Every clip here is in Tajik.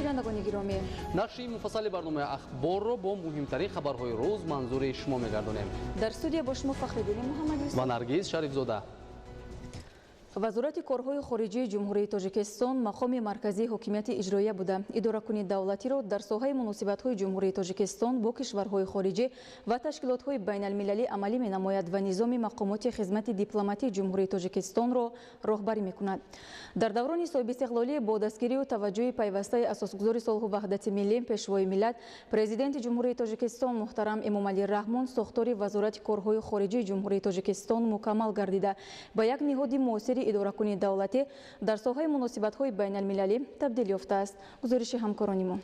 بینندگان گرامی، نشر مفصل برنامه اخبار را با مهمترین خبرهای روز منظور شما می‌گردانیم. در استودیو با شما فخرالدین محمدی و نرگس شریفزاده. وزارت کارهای خارجی جمهوری تاجیکستان مقام مرکزی حکومت اجرایی بوده. اداره‌کنی دولتی را در ساحه مناسبت‌های جمهوری تاجیکستان با کشورهای خارجی و تشکیلات‌های بین‌المللی عملی می‌نماید و نظام مقامات خدمت دیپلماتی جمهوری تاجیکستان را راهبری می‌کند. در دوران صاحب استقلالی با دستگیری و توجه پیوسته اساسگذار صلح و وحدت ملی پیشوای ملت پرزیدنت جمهوری تاجیکستان محترم امامعلی رحمان ساختار وزارت کارهای خارجی جمهوری تاجیکستان مکمل گردیده با یک نهاد موثر اداره‌کنی دولتی در ساحه مناسبت‌های بین‌المللی تبدیل یافته است. گزارش همکارانمان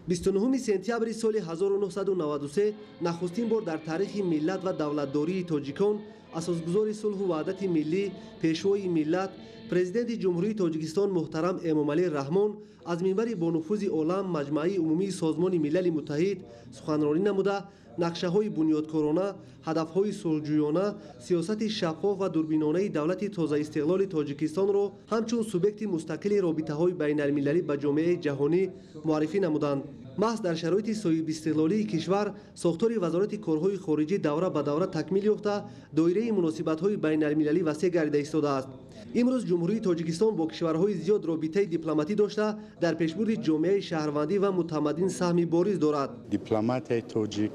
29 سپتامبر سال 1993 نخستین بار در تاریخ ملت و دولتداری تاجیکان اساسگذار صلح و وحدت ملی پیشوای ملت پرزیدنت جمهوری تاجیکستان محترم امامعلی رحمان از منبر با نفوذ عالم مجمع عمومی سازمان ملل متحد سخنرانی نموده نقشه‌های بنیادکارانه، هدف‌های صلح‌جویانه، سیاست شفاف و دوربینانه دولت تازه استقلال تاجیکستان را همچون سوبیکت مستقل رابطه‌های بین‌المللی به جامعه جهانی معرفی نمودند. محض در شرایط صاحب استقلالی کشور ساختار وزارت کارهای خارجی دوره به دوره تکمیل یافته دایره مناسبت‌های بین‌المللی وسیع گردیده ایستاده است. امروز جمهوری تاجیکستان با کشورهای زیاد رابطه دیپلماتی داشته در پیشبرد جامعه شهروندی و متمدن سهمی بارز دارد. دیپلمات تاجیک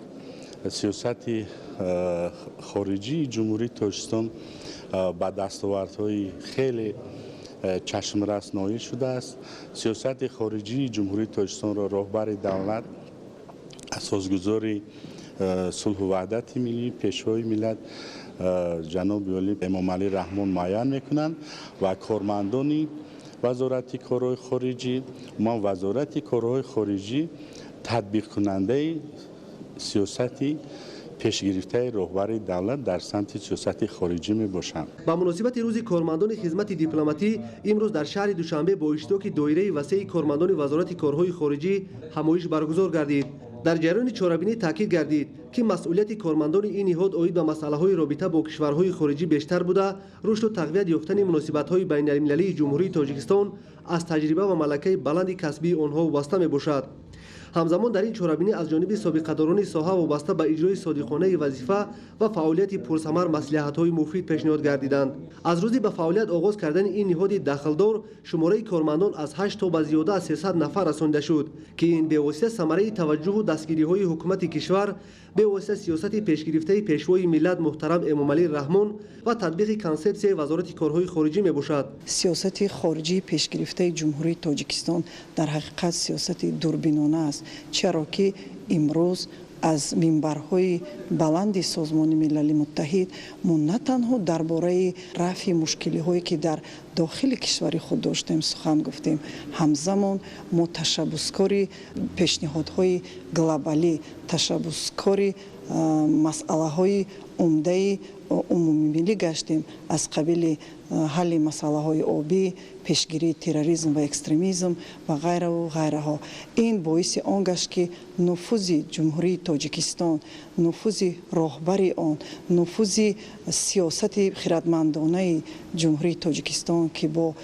سیاست خارجی جمهوری تاجیکستان با دستاوردهای خیلی چشمرس نایل شده است. سیاست خارجی جمهوری تاجیکستان را راهبر دولت اساسگذار صلح و وحدت ملی پیشوای ملت جناب عالی امامعلی رحمان معین میکنند و کارمندان وزارت کارهای خارجی وزارت کارهای خارجی تطبیق کننده سیاستی پیشگرفته راهبر دولت در سمت سیاست خارجی می باشند. با مناسبت روز کارمندان خدمت دیپلماتی امروز در شهر دوشنبه با اشتراک دایره وسیع کارمندان وزارت کارهای خارجی همایش برگزار گردید. در جریان چهاربینی تاکید گردید که مسئولیت کارمندان این نهاد عاید به مسائل رابطه با کشورهای خارجی بیشتر بوده رشد و تقویت یافتن مناسبت‌های بین‌المللی جمهوری تاجیکستان از تجربه و ملکه بلند کسبی آنها وابسته میباشد. همزمان در این چهاربینی از جانب سابقه‌داران ساحه وابسته به اجرای صادقانه وظیفه و فعالیت پرثمر مصلحت‌های مفید پیشنهاد گردیدند. از روزی به فعالیت آغاز کردن این نهاد دخلدار شماره کارمندان از 8 تا به زیاده از 300 نفر رسانده شد که این به واسطه ثمره توجه و دستگیری‌های حکومت کشور به واسطه سیاست پیشگرفته پیشوای ملت محترم امامعلی رحمان و تطبیق کانسپسیون وزارت کارهای خارجی میباشد. سیاست خارجی پیشگرفته جمهوری تاجیکستان در حقیقت سیاست دوربینانه است، چرا که امروز از منبرهای بلند سازمان ملل متحد ما نه تنها درباره رفع مشکلی‌هایی که در داخل کشور خود داشتیم سخن گفتیم، همزمان ما تشبثکاری پیشنهادهای گلوبالی، تشبثکاری مسئله‌های عمده عمومی ملی گشتیم از قبیل حل مسئله‌های آبی، پیشگیری تروریسم و اکستریمیسم و غیره و غیره ها. این باعث آن گشت که نفوذ جمهوری تاجیکستان، نفوذ راهبری آن، نفوذ سیاست خردمندانه جمهوری تاجیکستان که با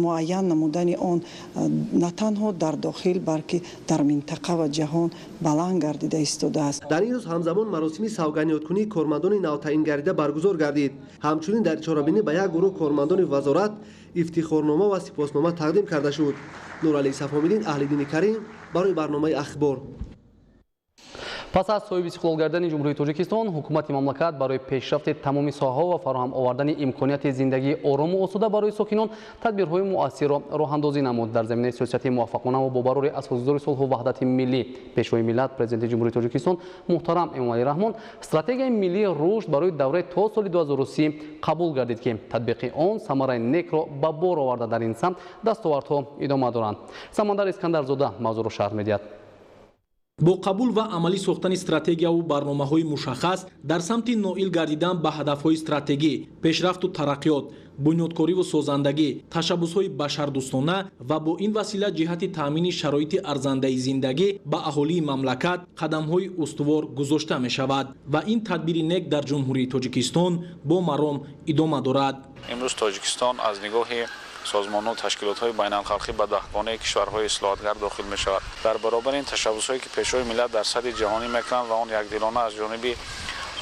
معین نمودن آن نه تنها در داخل بلکه در منطقه و جهان بلند گردیده ایستاده است. در این روز همزمان مراسم سوگندی‌کنی کارمندان نوتعیین گردیده برگزار گردید. همچنین در چهاربینی به یک گروه کارمندان وزارت افتخارنامه و سپاسنامه تقدیم کرده شد. نورعلی صفامیدین اهل‌دین کریم برای برنامه اخبار. پس از صاحب استقلال گردیدن جمهوری تاجیکستان حکومت مملکت برای پیشرفت تمامی ساحه‌ها و فراهم آوردن امکانات زندگی آرام و آسوده برای ساکنان تدبیرهای مؤثر را راه‌اندازی نمود. در زمینه سیاست موفقانه و با برابری اساسگذار صلح و وحدت ملی پیشوای ملت پرزیدنت جمهوری تاجیکستان محترم امامعلی رحمان استراتژی ملی رشد برای دوره تا سال 2030 قبول گردید که تطبیق آن ثمره نیک را به بار آورده. در این سمت دستاوردها ادامه دارند. سمندر اسکندرزاده موضوع را شرح می‌دهد. با قبول و عملی ساختن استراتژی و برنامه‌های مشخص در سمت نائل گردیدن به هدف‌های استراتژی، پیشرفت و ترقیات، بنیادکاری و سازندگی، تشبث‌های بشردوستانه و با این وسیله جهت تامین شرایط ارزنده زندگی به اهالی مملکت قدم‌های استوار گذاشته می‌شود و این تدبیر نیک در جمهوری تاجیکستان با مرام ادامه دارد. امروز تاجیکستان از نگاه سازمان‌ها و تشکیلات‌های بین‌الخلقی به دهگانه کشورهای اصلاحاتگر داخل می‌شود. در برابر این تشبس‌هایی که پیشروی ملت در سطح جهانی می‌کنند و آن یکدلانه از جانب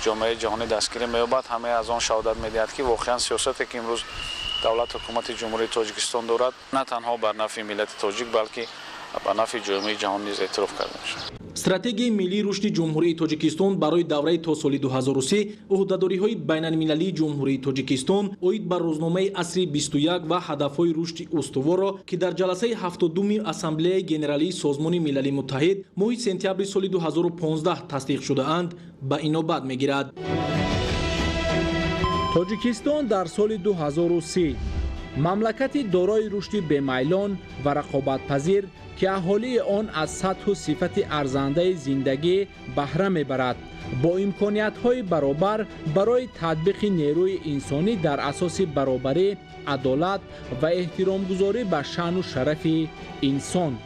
جامعه جهانی دستگیری می‌یابد، همه از آن شهادت می‌دهد که واقعاً سیاستی که امروز دولت حکومت جمهوری تاجیکستان دارد نه تنها بر نفع ملت تاجیک بلکه به نفع جامعه جهانی نیز اعتراف کرده می‌شود. استراتژی ملی رشد جمهوری تاجیکستان برای دوره تا سال 2003 عهده‌داری‌های بین‌المللی جمهوری تاجیکستان اوید بر روزنامه عصر 21 و هدف‌های رشد استوار را که در جلسه 72 اسامبله گنرالی سازمان ملل متحد ماه سپتامبر سال 2015 تصدیق شده اند به اینابت می‌گیرد. تاجیکستان در سال 2003 مملکتی دارای رشد بی‌میلان و رقابت‌پذیر که اهالی آن از سطح و صفت ارزنده زندگی بهره می‌برد، با امکانیت‌های برابر برای تطبیق نیروی انسانی در اساس برابری، عدالت و احترام‌گذاری به شأن و شرف انسان.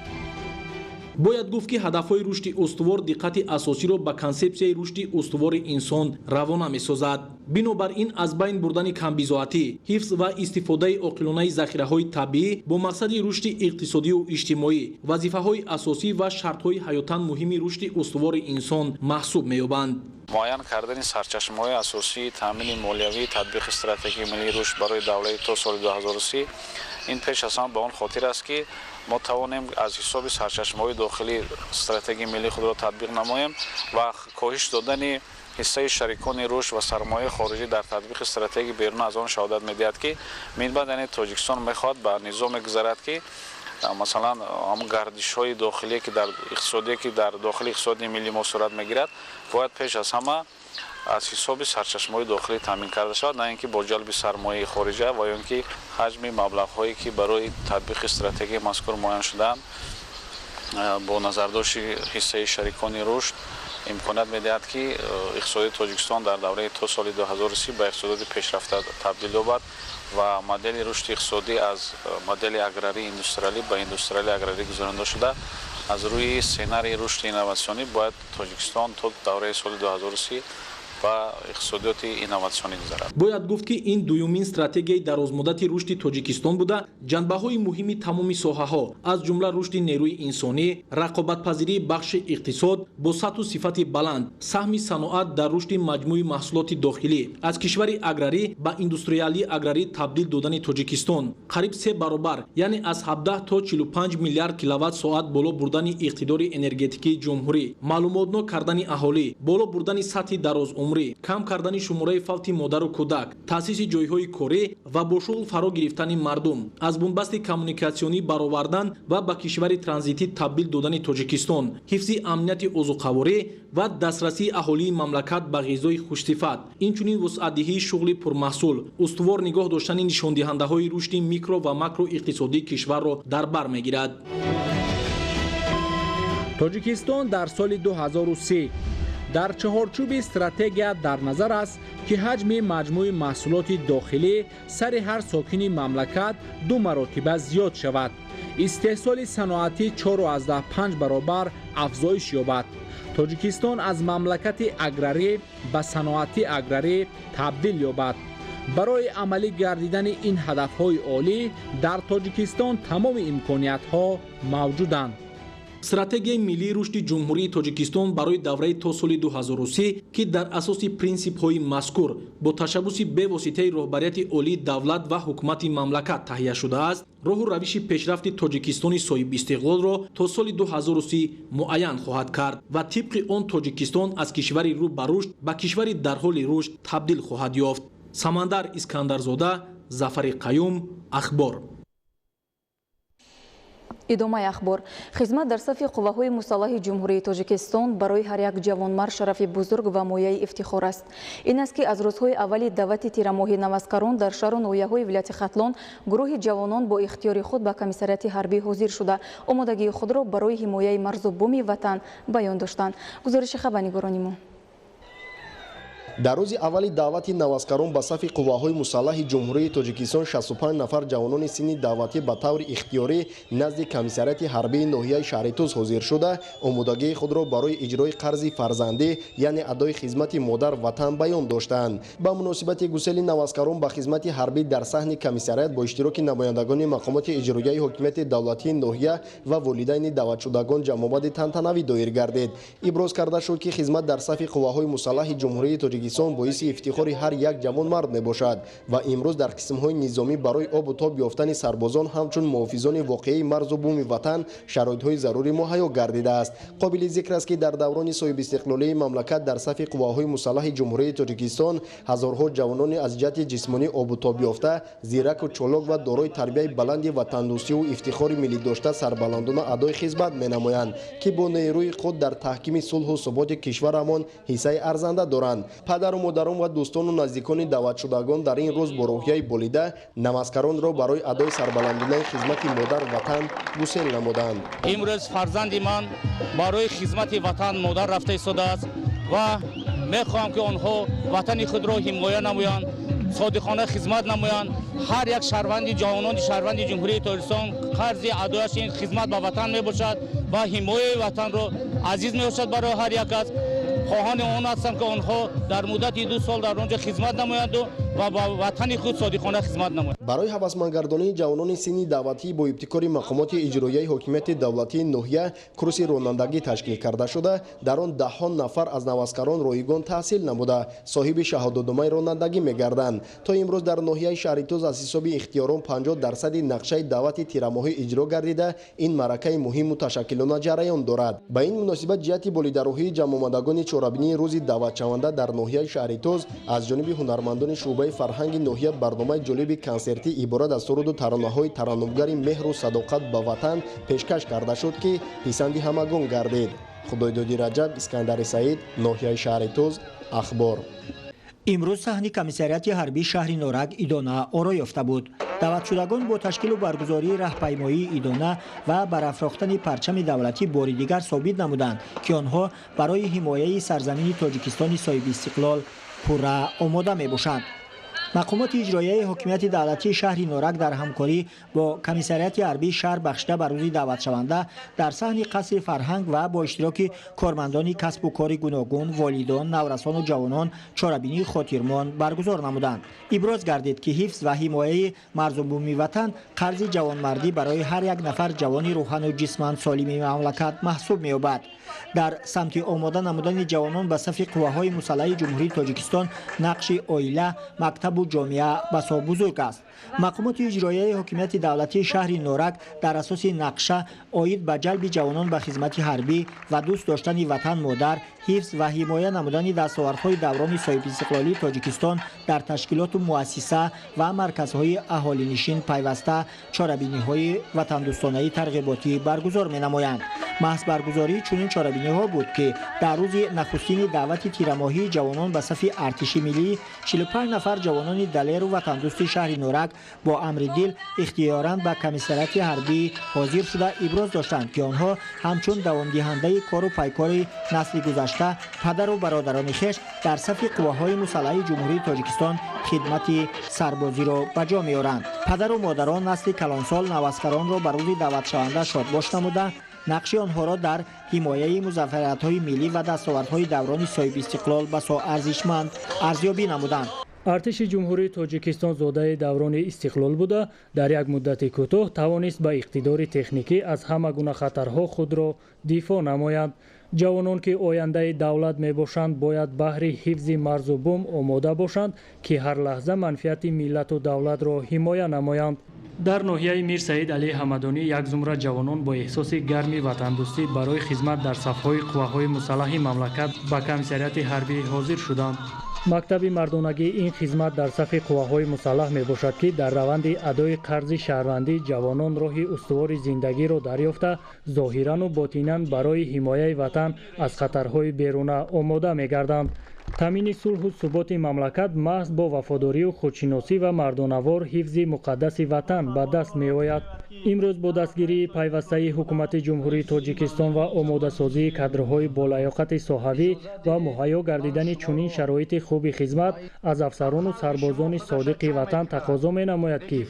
باید گفت که هدف‌های رشد استوار دقت اساسی را به کانسپسیای رشد استوار انسان روانه می‌سازد. بنابراین از بین بردن کمبیزاحتی، حفظ و استفاده عاقلانه ذخیره‌های طبیعی با مقصد رشد اقتصادی و اجتماعی، وظیفه‌های اساسی و شرط‌های حیاتاً مهم رشد استوار انسان محسوب می‌یابند. معین کردن سرچشمه‌های اساسی تامین مالیوی تطبیق استراتژی ملی رشد برای دوره تا سال 2030 این پیش از همه به آن خاطر است که ما توانیم از حساب سرچشمه‌های داخلی استراتژی ملی خود را تطبیق نماییم و کاهش دادن حصه شریکان رشد و سرمایه خارجی در تطبیق استراتژی بیرون از آن شهادت می‌دهد که منبع یعنی تاجیکستان می‌خواهد به نظام گذرد که مثلا هم گردش‌های داخلی که در اقتصادی که در داخل اقتصاد ملی ما صورت می‌گیرد باید پیش از همه از حساب سرچشمه‌های داخلی تامین کرده شود، نه اینکه با جلب سرمایه خارجی و یا اینکه حجم مبلغ‌هایی که برای تطبیق استراتژی مذکور معین شده‌اند با نظرداشت حصه شریکان رشد امکانات می‌دهد که اقتصاد تاجیکستان در دوره تا سال 2030 به اقتصاد پیشرفته تبدیل یابد و مدل رشد اقتصادی از مدل اگراری ایندوستریالی به ایندوستریالی اگراری گذرانده شده. از روی سیناری رشد اینواسیونی باید تاجیکستان تا دوره سال 2030 و اقتصادیات اینواسیونی گذرد. باید گفت که این دومین استراتژی درازمدت رشد تاجیکستان بوده، جنبه‌های مهم تمامی ساحه‌ها از جمله رشد نیروی انسانی، رقابت‌پذیری بخش اقتصاد با سطح و صفت بلند، سهم صنعت در رشد مجموع محصولات داخلی، از کشور اگراری به ایندوستریالی اگراری تبدیل دادن تاجیکستان، قریب 3 برابر یعنی از 17 تا 45 میلیارد کیلووات ساعت بالا بردن اقتدار انرژتیکی جمهوری، معلومات‌نو کردن اهالی، بالا بردن سطح دراز عمری، کم کردن شماره فوت مادر و کودک، تأسیس جایهای کاری و با شغل فرا گرفتن مردم، از بنبست کمیونیکاسیونی برآوردن و به کشور ترانزیتی تبدیل دادن تاجیکستان، حفظ امنیت عضوخواری و دسترسی اهالی مملکت به غذای خوش‌صفت، اینچنین وسعت‌دهی شغل پرمحصول، استوار نگاه داشتن نشاندهنده‌های رشد میکرو و ماکرو اقتصادی کشور را در بر می‌گیرد. تاجیکستان در سال 2003 در چهارچوب استراتژی در نظر است که حجم مجموع محصولات داخلی سر هر ساکن مملکت 2 مراتب زیاد شود، استحصال صنعتی 4.5 برابر افزایش یابد، تاجیکستان از مملکت اگراری به صنعتی اگراری تبدیل یابد. برای عملی گردیدن این هدف‌های عالی در تاجیکستان تمام امکانیت‌ها موجودند. استراتژی ملی رشد جمهوری تاجیکستان برای دوره تا سال 2030 که در اساس پرینسیپ‌های مذکور با تشبث به واسطه رهبریت عالی دولت و حکومت مملکت تهیه شده است، راه و روش پیشرفت تاجیکستان صاحب استقلال را تا سال 2030 معین خواهد کرد و طبق آن تاجیکستان از کشوری رو به رشد به کشوری در حال رشد تبدیل خواهد یافت. سمندر اسکندرزاده، ظفر قیوم، اخبار. ادامه اخبار. خدمت در صف قوه‌های مسلح جمهوری تاجیکستان برای هر یک جوانمرد شرف بزرگ و مایه افتخار است. این است که از روزهای اولی دعوت تیر ماهی نوسکران در شهر و ناحیه‌های ولایت ختلان گروه جوانان با اختیار خود به کمیسریات حربی حاضر شده آمادگی خود را برای حمایت مرز و بوم وطن بیان داشتند. گزارش خبرنگاران ما. дар рӯзи аввали даъвати навазкарон ба сафи қувваҳои мусаллаҳи ҷумҳурии тоҷикистон 65 нафар ҷавонони синни даъватӣ ба таври ихтиёрӣ назди комиссарияти ҳарбии ноҳияи шаҳри Туз ҳозир шуда омодагии худро барои иҷрои қарзи фарзандӣ яъне адои хизмати модар ватан баён доштанд. ба муносибати гусели навазкарон ба хизмати ҳарбӣ дар саҳни комиссарият бо иштироки намояндагони мақомоти иҷроияи ҳокимияти давлатии ноҳия ва волидайни даъватшудагон ҷамъовади тантанавӣ доир гардид. иброз карда шуд ки хизмат дар сафи қувваҳои мусаллаҳи ҷумҳурии тоҷикистон боиси ифтихори ҳар як ҷавонмард мебошад ва имрӯз дар қисмҳои низомӣ барои обу тоб ёфтани сарбозон ҳамчун муҳофизони воқеии марзу буми ватан шароитҳои зарури муҳайё гардидааст. қобили зикр аст ки дар даврони соҳибистиқлолии мамлакат дар сафи қувваҳои мусаллаҳи ҷумҳурии тоҷикистон ҳазорҳо ҷавонони аз ҷиҳати ҷисмонӣ обу тоб ёфта зираку чолок ва дорои тарбияи баланди ватандӯстиву ифтихори миллӣ дошта сарбаландона адои хизмат менамоянд ки бо нерӯи худ дар таҳкими сулҳу суботи кишварамон ҳиссаи арзанда доранд. падару модарон ва дӯстону наздикони даъватшудагон дар ин рӯз бо рӯҳияи болида намазкаронро барои адои сарбаландонаи хизмати модар ватан гусел намуданд. имрӯз фарзанди ман барои хизмати ватан модар рафта истодааст ва мехоҳам ки онҳо ватани худро ҳимоя намоянд, содиқона хизмат намоянд. ҳар як шаҳрванди ҷавонони шаҳрванди ҷумҳурии тоҷикистон қарзи адояш ин хизмат ба ватан мебошад ва ҳимояи ватанро азиз мебошад барои ҳар як кас. хоҳони он ҳастам ки онҳо дар муддати 2 сол дар онҷо хизмат намоянду ва ба ватани худ содиқона хизмат намоянд. барои ҳавасмандгардонии ҷавонони синни даъватӣ бо ибтикори мақомоти иҷроияи ҳокимияти давлатии ноҳия курси ронандагӣ ташкил карда шуда дар он даҳҳо нафар аз навазкарон роигон таҳсил намуда соҳиби шаҳодатномаи ронандагӣ мегарданд. то имрӯз дар ноҳияи шаҳри Туз аз ҳисоби ихтиёрон 50% нақшаи даъвати тирамоҳӣ иҷро гардида ин маъракаи муҳиму ташаккилона ҷараён дорад. ба ин муносибат ҷиҳати болидароҳии ҷамъомадагони чорабинии рӯзи даъватшаванда дар ноҳияи шаҳри Туз аз ҷониби ҳунармандони шуъбаи фарҳанги ноҳия барномаи ҷолиби консертӣ иборат аз суруду таронаҳои тараннумгари меҳру садоқат ба ватан пешкаш карда шуд ки писанди ҳамагон гардид. худойдоди раҷаб, искандари саид, ноҳияи шаҳри Туз, ахбор. имрӯз саҳни комиссарияти ҳарбии шаҳри норак идона оро ёфта буд. даъватшудагон бо ташкилу баргузории раҳпаймоии идона ва барафрохтани парчами давлатӣ бори дигар собит намуданд ки онҳо барои ҳимояи сарзамини тоҷикистони соҳибистиқлол пурра омода мебошанд. мақомоти иҷроияи ҳокимияти давлатии шаҳри норак дар ҳамкорӣ бо комиссарияти ҳарбии шаҳр бахшида ба рӯзи даъватшаванда дар саҳни қасри фарҳанг ва бо иштироки кормандони касбу кори гуногун, волидон, наврасону ҷавонон чорабинии хотирмон баргузор намуданд. иброз гардид ки ҳифз ва ҳимояи марзубуми ватан қарзи ҷавонмардӣ барои ҳар як нафар ҷавони рӯҳану ҷисман солими мамлакат маҳсуб меёбад. дар самти омода намудани ҷавонон ба сафи қувваҳои мусаллаҳи ҷумҳурии тоҷикистон нақши оила, мактабу ҷомеа басо бузург аст. мақомоти иҷроияи ҳокимияти давлатии шаҳри норак дар асоси нақша оид ба ҷалби ҷавонон ба хизмати ҳарбӣ ва дӯст доштани ватан модар, ҳифз ва ҳимоя намудани дастовардҳои даврони соҳибистиқлолии тоҷикистон дар ташкилоту муассиса ва марказҳои аҳолинишин пайваста чорабиниҳои ватандӯстонаи тарғиботӣ баргузор менамоянд. маҳз баргузории чунин чорабиниҳо буд ки дар рӯзи нахустини даъвати тирамоҳии ҷавонон ба сафи артиши миллӣ 45 нафар ҷавонони далеру ватандӯсти шаҳри норак бо амри дил ихтиёран ба комиссарияти ҳарбӣ ҳозир шуда иброз доштанд ки онҳо ҳамчун давомдиҳандаи кору пайкори насли гузашта падару бародарони хеш дар сафи қувваҳои мусаллаҳи ҷумҳурии тоҷикистон хидмати сарбозиро ба ҷо меоранд. падару модарон насли калонсол навазкаронро ба рӯзи даъватшаванда шодбош намуда нақши онҳоро дар ҳимояи музаффариятҳои миллӣ ва дастовардҳои даврони соҳибистиқлол басо арзишманд арзёбӣ намуданд. артиши ҷумҳурии тоҷикистон зодаи даврони истиқлол буда дар як муддати кӯтоҳ тавонист ба иқтидори техникӣ аз ҳама гуна хатарҳо худро дифоъ намоянд. ҷавонон ки ояндаи давлат мебошанд бояд баҳри ҳифзи марзу бум омода бошанд ки ҳар лаҳза манфиати миллату давлатро ҳимоя намоянд. дар ноҳияи мир саид алӣ ҳамадонӣ як зумра ҷавонон бо эҳсоси гарми ватандӯстӣ барои хизмат дар сафҳои қувваҳои мусаллаҳи мамлакат ба комиссарияти ҳарбӣ ҳозир шуданд. мактаби мардонагӣ ин хизмат дар сафи қувваҳои мусаллаҳ мебошад ки дар раванди адои қарзи шаҳрвандӣ ҷавонон роҳи устувори зиндагиро дарёфта зоҳирану ботинан барои ҳимояи ватан аз хатарҳои беруна омода мегарданд. таъмини сулҳу суботи мамлакат маҳз бо вафодорию худшиносӣ ва мардонавор ҳифзи муқаддаси ватан ба даст меояд. имрӯз бо дастгирии пайвастаи ҳукумати ҷумҳурии тоҷикистон ва омодасозии кадрҳои болаёқати соҳавӣ ва муҳайё гардидани чунин шароити хуби хизмат аз афсарону сарбозони содиқи ватан тақозо менамояд ки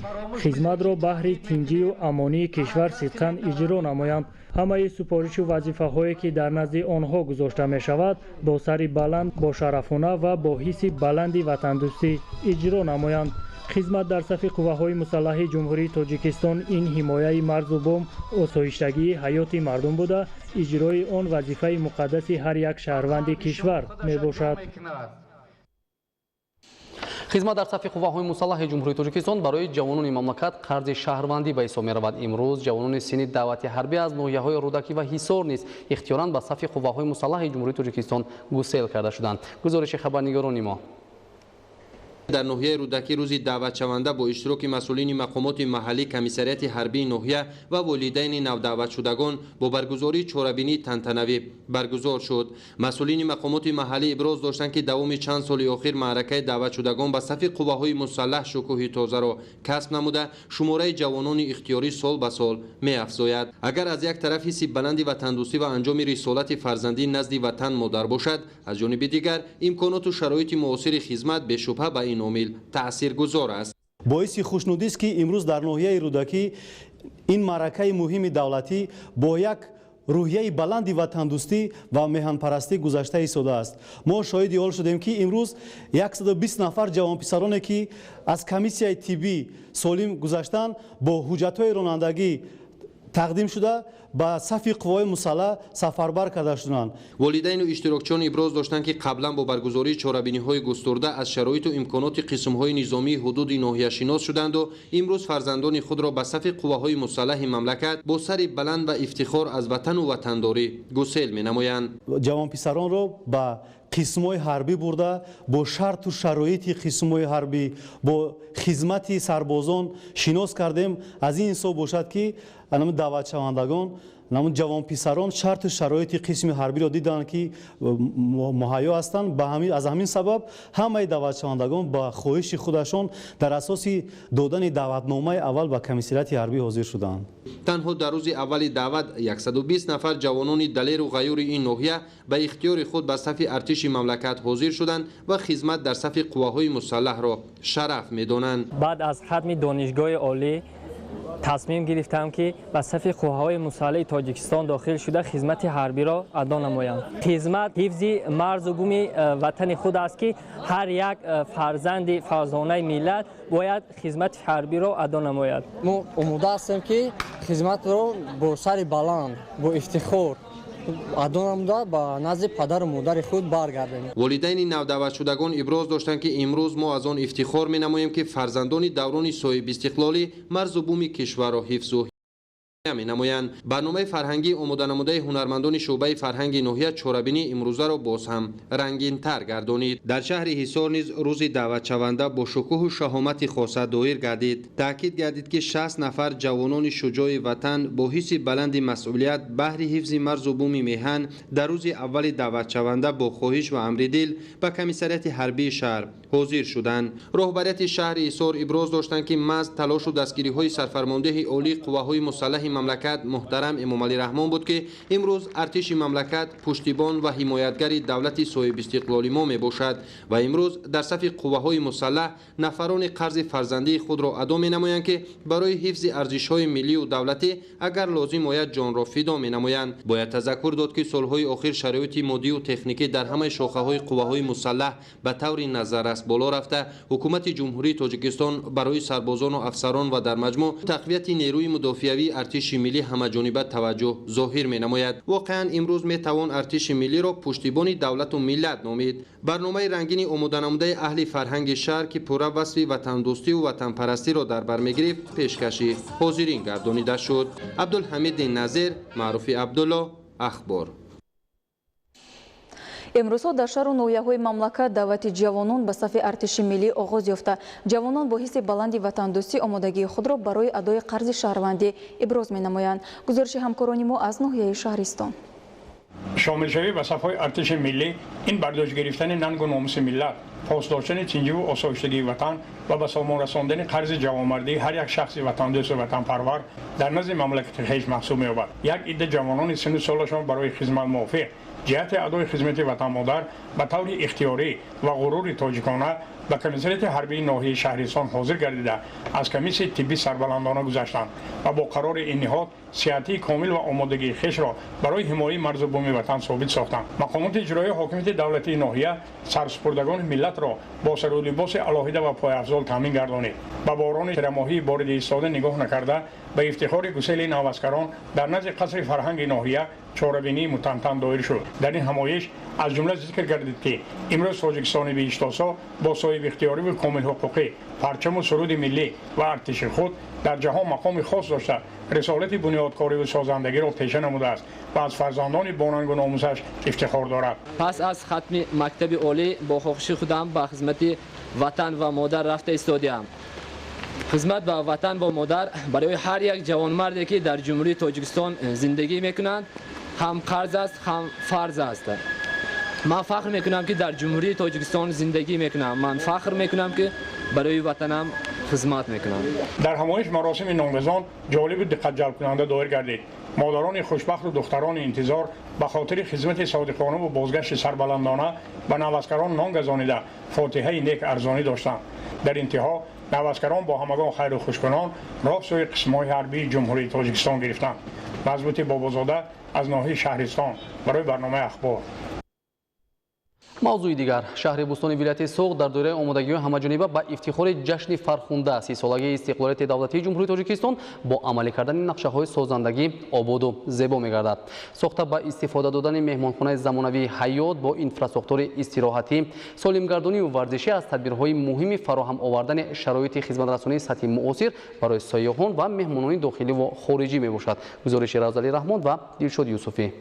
хизматро баҳри тинҷию амонии кишвар сидқан иҷро намоянд. ҳамаи супоришу вазифаҳое ки дар назди онҳо гузошта мешавад бо сари баланд, бо шарафона ва бо ҳисси баланди ватандӯстӣ иҷро намоянд. хизмат дар сафи қувваҳои мусаллаҳи ҷумҳурии тоҷикистон ин ҳимояи марзу бом, осоиштагии ҳаёти мардум буда, иҷрои он вазифаи муқаддаси ҳар як шаҳрванди кишвар мебошад. хизмат дар сафи қувваҳои мусаллаҳи ҷумҳурии тоҷикистон барои ҷавонони мамлакат қарзи шаҳрвандӣ ба ҳисоб меравад. имрӯз ҷавонони синни даъвати ҳарбӣ аз ноҳияҳои рӯдакӣ ва ҳисор низ ихтиёран ба сафи қувваҳои мусаллаҳи ҷумҳурии тоҷикистон гусел карда шуданд. гузориши хабарнигорони мо. дар ноҳияи рӯдакӣ рӯзи даъватшаванда бо иштироки масъулини мақомоти маҳаллӣ, комиссарияти ҳарбии ноҳия ва волидайни навдаъватшудагон бо баргузории чорабинии тантанавӣ баргузор шуд. масъулини мақомоти маҳаллӣ иброз доштанд ки давоми чанд соли охир маъракаи даъватшудагон ба сафи қувваҳои мусаллаҳ шукӯҳи тозаро касб намуда, шумораи ҷавонони ихтиёрӣ сол ба сол меафзояд. агар аз як тараф ҳисси баланди ватандӯстӣ ва анҷоми рисолати фарзандӣ назди ватан модар бошад, аз ҷониби дигар имконоту шароити муосири хизмат бешубҳа ба ин омил таъсиргузор аст. боиси хушнудист ки имрӯз дар ноҳияи рӯдакӣ ин маъракаи муҳими давлатӣ бо як рӯҳияи баланди ватандӯстӣ ва меҳанпарастӣ гузашта истодааст. мо шоҳиди ҳол шудем ки имрӯз 120 нафар ҷавонписароне ки аз комиссияи тиббӣ солим гузаштанд бо ҳуҷҷатҳои ронандагӣ тақдим шуда ба сафи қувваҳои мусаллаҳ сафарбар карда шуданд. волидайну иштирокчиён иброз доштанд ки қаблан бо баргузории чорабиниҳои густурда аз шароиту имконоти қисмҳои низомии ҳудуди ноҳияшинос шуданду имрӯз фарзандони худро ба сафи қувваҳои мусаллаҳи мамлакат бо сари баланд ва ифтихор аз ватану ватандорӣ гусел менамоянд. ҷавонписаронро ба қисмҳои ҳарбӣ бурда бо шарту шароити қисмҳои ҳарбӣ бо хизмати сарбозон шинос кардем. аз ин ҳисоб бошад ки даъватшавандагон ҷавонписарон шарту шароити қисми ҳарбиро диданд ки муҳайё ҳастанд. аз ҳамин сабаб ҳамаи даъватшавандагон ба хоҳиши худашон дар асоси додани даъватномаи аввал ба комиссарияти ҳарбӣ ҳозир шуданд. танҳо дар рӯзи аввали даъват 120 нафар ҷавонони далеру ғайюри ин ноҳия ба ихтиёри худ ба сафи артиши мамлакат ҳозир шуданд ва хизмат дар сафи қувваҳои мусаллаҳро шараф медонанд. баъд аз хатми донишгоҳи олӣ тасмим гирифтам ки ба сафи қувваҳои мусаллаҳи тоҷикистон дохил шуда хизмати ҳарбиро адо намоям. хизмат ҳифзи марзу буми ватани худ аст ки ҳар як фарзанди фарзонаи миллат бояд хизмати ҳарбиро адо намояд. мо омода ҳастем ки хизматро бо сари баланд бо ифтихор адо намуда ба назди падару модари худ баргардем. волидайни навдаъватшудагон иброз доштанд ки имрӯз мо аз он ифтихор менамоем ки фарзандони даврони соҳибистиқлолӣ марзу буми кишварро ҳифзу менамоянд. барномаи фарҳангии омоданамудаи ҳунармандони шуъбаи фарҳанги ноҳия чорабинии имрӯзаро боз ҳам рангинтар гардонид. дар шаҳри ҳисор низ рӯзи даъватшаванда бо шукӯҳу шаҳомати хоса доир гардид. таъкид гардид ки 60 нафар ҷавонони шуҷои ватан бо ҳисси баланди масъулият баҳри ҳифзи марзу буми меҳан дар рӯзи аввали даъватшаванда бо хоҳиш ва амри дил ба комиссарияти ҳарбии шаҳр ҳозир шуданд. роҳбарияти шаҳри ҳисор иброз доштанд ки маҳз талошу дастгириҳои сарфармондеҳи олии қувваҳои мусаллаҳи мамлакат муҳтарам эмомалӣ раҳмон буд ки имрӯз артиши мамлакат пуштибон ва ҳимоятгари давлати соҳибистиқлоли мо мебошад ва имрӯз дар сафи қувваҳои мусаллаҳ нафарони қарзи фарзандии худро адо менамоянд ки барои ҳифзи арзишҳои миллию давлатӣ агар лозим ояд ҷонро фидо менамоянд. бояд тазаккур дод ки солҳои охир шароити моддию техникӣ дар ҳамаи шохаҳои қувваҳои мусаллаҳ ба таври назаррас боло рафта ҳукумати ҷумҳурии тоҷикистон барои сарбозону афсарон ва дар маҷмӯъ тақвияти нерӯи мудофиавии артиши миллӣ ҳамаҷониба таваҷҷӯҳ зоҳир менамояд. воқеан имрӯз метавон артиши миллиро пуштибони давлату миллат номид. барномаи рангини омоданамудаи аҳли фарҳанги шаҳр ки пурра васфи ватандӯстиву ватанпарастиро дар бар мегирифт пешкаши ҳозирин гардонида шуд. абдулҳамиди назир, маъруфи абдулло, ахбор. امروزها در شهر و نویه‌های مملکت دعوت جوانان به صف ارتش ملی آغاز یافته. جوانان با حس بلندی وطندوستی آمادگی خود را برای ادای قرض شهروندی ابراز می‌نمایند. گزارش همکاران ما از ناحیه شهرستان. شامل‌شوی به صف‌های ارتش ملی این برداشت گرفتن ننگ و ناموس ملت، پاسداشتن تنجی و آسایشگی وطن و به سامان رساندن قرض جوانمردی هر یک شخص وطندوست و وطنپرور در نزد مملکت خویش محسوب می‌یابد. یک عده جوانان سن و سالشان برای خدمت موافق جهت ادای خدمت وطن مادر به طور اختیاری و غرور تاجیکانه به کمیسریت حربی ناحیه شهرستان حاضر گردیده از کمیسیون طبی سربلندانه گذشتند و با قرار این نهاد صحتی کامل و آمادگی خویش را برای حمایت مرز و بوم وطن ثابت ساختند. مقامات اجرایی حاکمیت دولتی ناحیه سرسپردگان ملت را با سر و لباس علاهیده و پایافزال تامین گردانید. به باران ترماهی بارد ایستاده نگاه نکرده به افتخار گسیل نوسکران در نزد قصر فرهنگ ناحیه چاره‌بینی متمم دایر شد. در این همایش از جمله ذکر گردید که امروز تاجیکستان بیشتاسا با صاحب اختیاری و کامل حقوقی پرچم و سرود ملی و ارتش خود در جهان مقام خاص داشته رسالت بنیادکاری و سازندگی را پیشه نموده است و از فرزندان باننگ و ناموسش افتخار دارد. پس از ختم مکتب عالی با خوشی خودم به خدمت وطن و مادر رفته ایستادم. خدمت به وطن و مادر برای هر یک جوانمردی که در جمهوری تاجیکستان زندگی میکنند هم قرض است هم فرض است. من فخر میکنم که در جمهوری تاجیکستان زندگی میکنم. من فخر میکنم که برای وطنم خدمت میکنم. در همایش مراسم نامگذار جالب و دقت جلب کننده دایر گردید. مادران خوشبخت و دختران انتظار به خاطر خدمت صادقانه و بازگشت سربلندانه به نوسکران نان گزانیده فاتحه نیک ارزانی داشتند. در انتها نوسکران با همگان خیر و خوشکنان راه سوی قسم‌های حربی جمهوری تاجیکستان گرفتند. مضبوط بابازاده از ناحیه شهرستان برای برنامه اخبار. موضوع دیگر، شهر بوستان ولایت سوق در دوره آمادگی همه‌جانبه با افتخار جشن فرخنده 30 سالگی استقلالیت دولتی جمهوری تاجیکستان با عملی کردن نقشه‌های سازندگی آباد و زیبا می‌گردد. ساخته با استفاده دادن مهمانخانه زمانوی حیات با اینفراستراکتور استراحتی، سالمگردانی و ورزشی از تدبیرهای مهم فراهم آوردن شرایط خدمترسانی سطح معاصر برای سیاحان و مهمانان داخلی و خارجی میباشد. گزارش رازعلی رحمان و دلشاد یوسفی.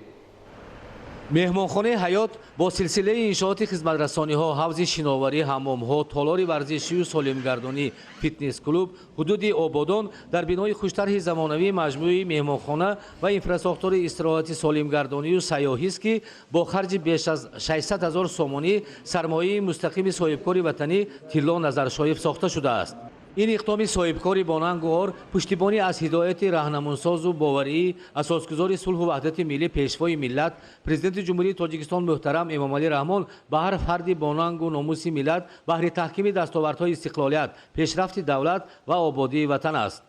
مهمانخانه حیات با سلسله انشاءات خدمترسانی‌ها، حوض شناوری، حمام‌ها، تالار ورزشی و سالمگردانی، فیتنس کلوب، حدود آبادان در بنای خوشطرح زمانوی مجموعه مهمانخانه و اینفراستراکتور استراحتی سالمگردانی و سیاحی است که با خرج بیش از 600,000 سومانی سرمایه مستقیم صاحبکار وطنی طلا نظرشایف ساخته شده است. این اقدام صاحبکاری باننگوار پشتیبانی از هدایت راهنمونساز و باوری اساسگزار صلح و وحدت ملی پیشوای ملت پرزیدنت جمهوری تاجیکستان محترم امامعلی رحمان به هر فرد باننگ و ناموس ملت بهر تحکیم دستاوردهای استقلالیت، پیشرفت دولت و آبادی وطن است.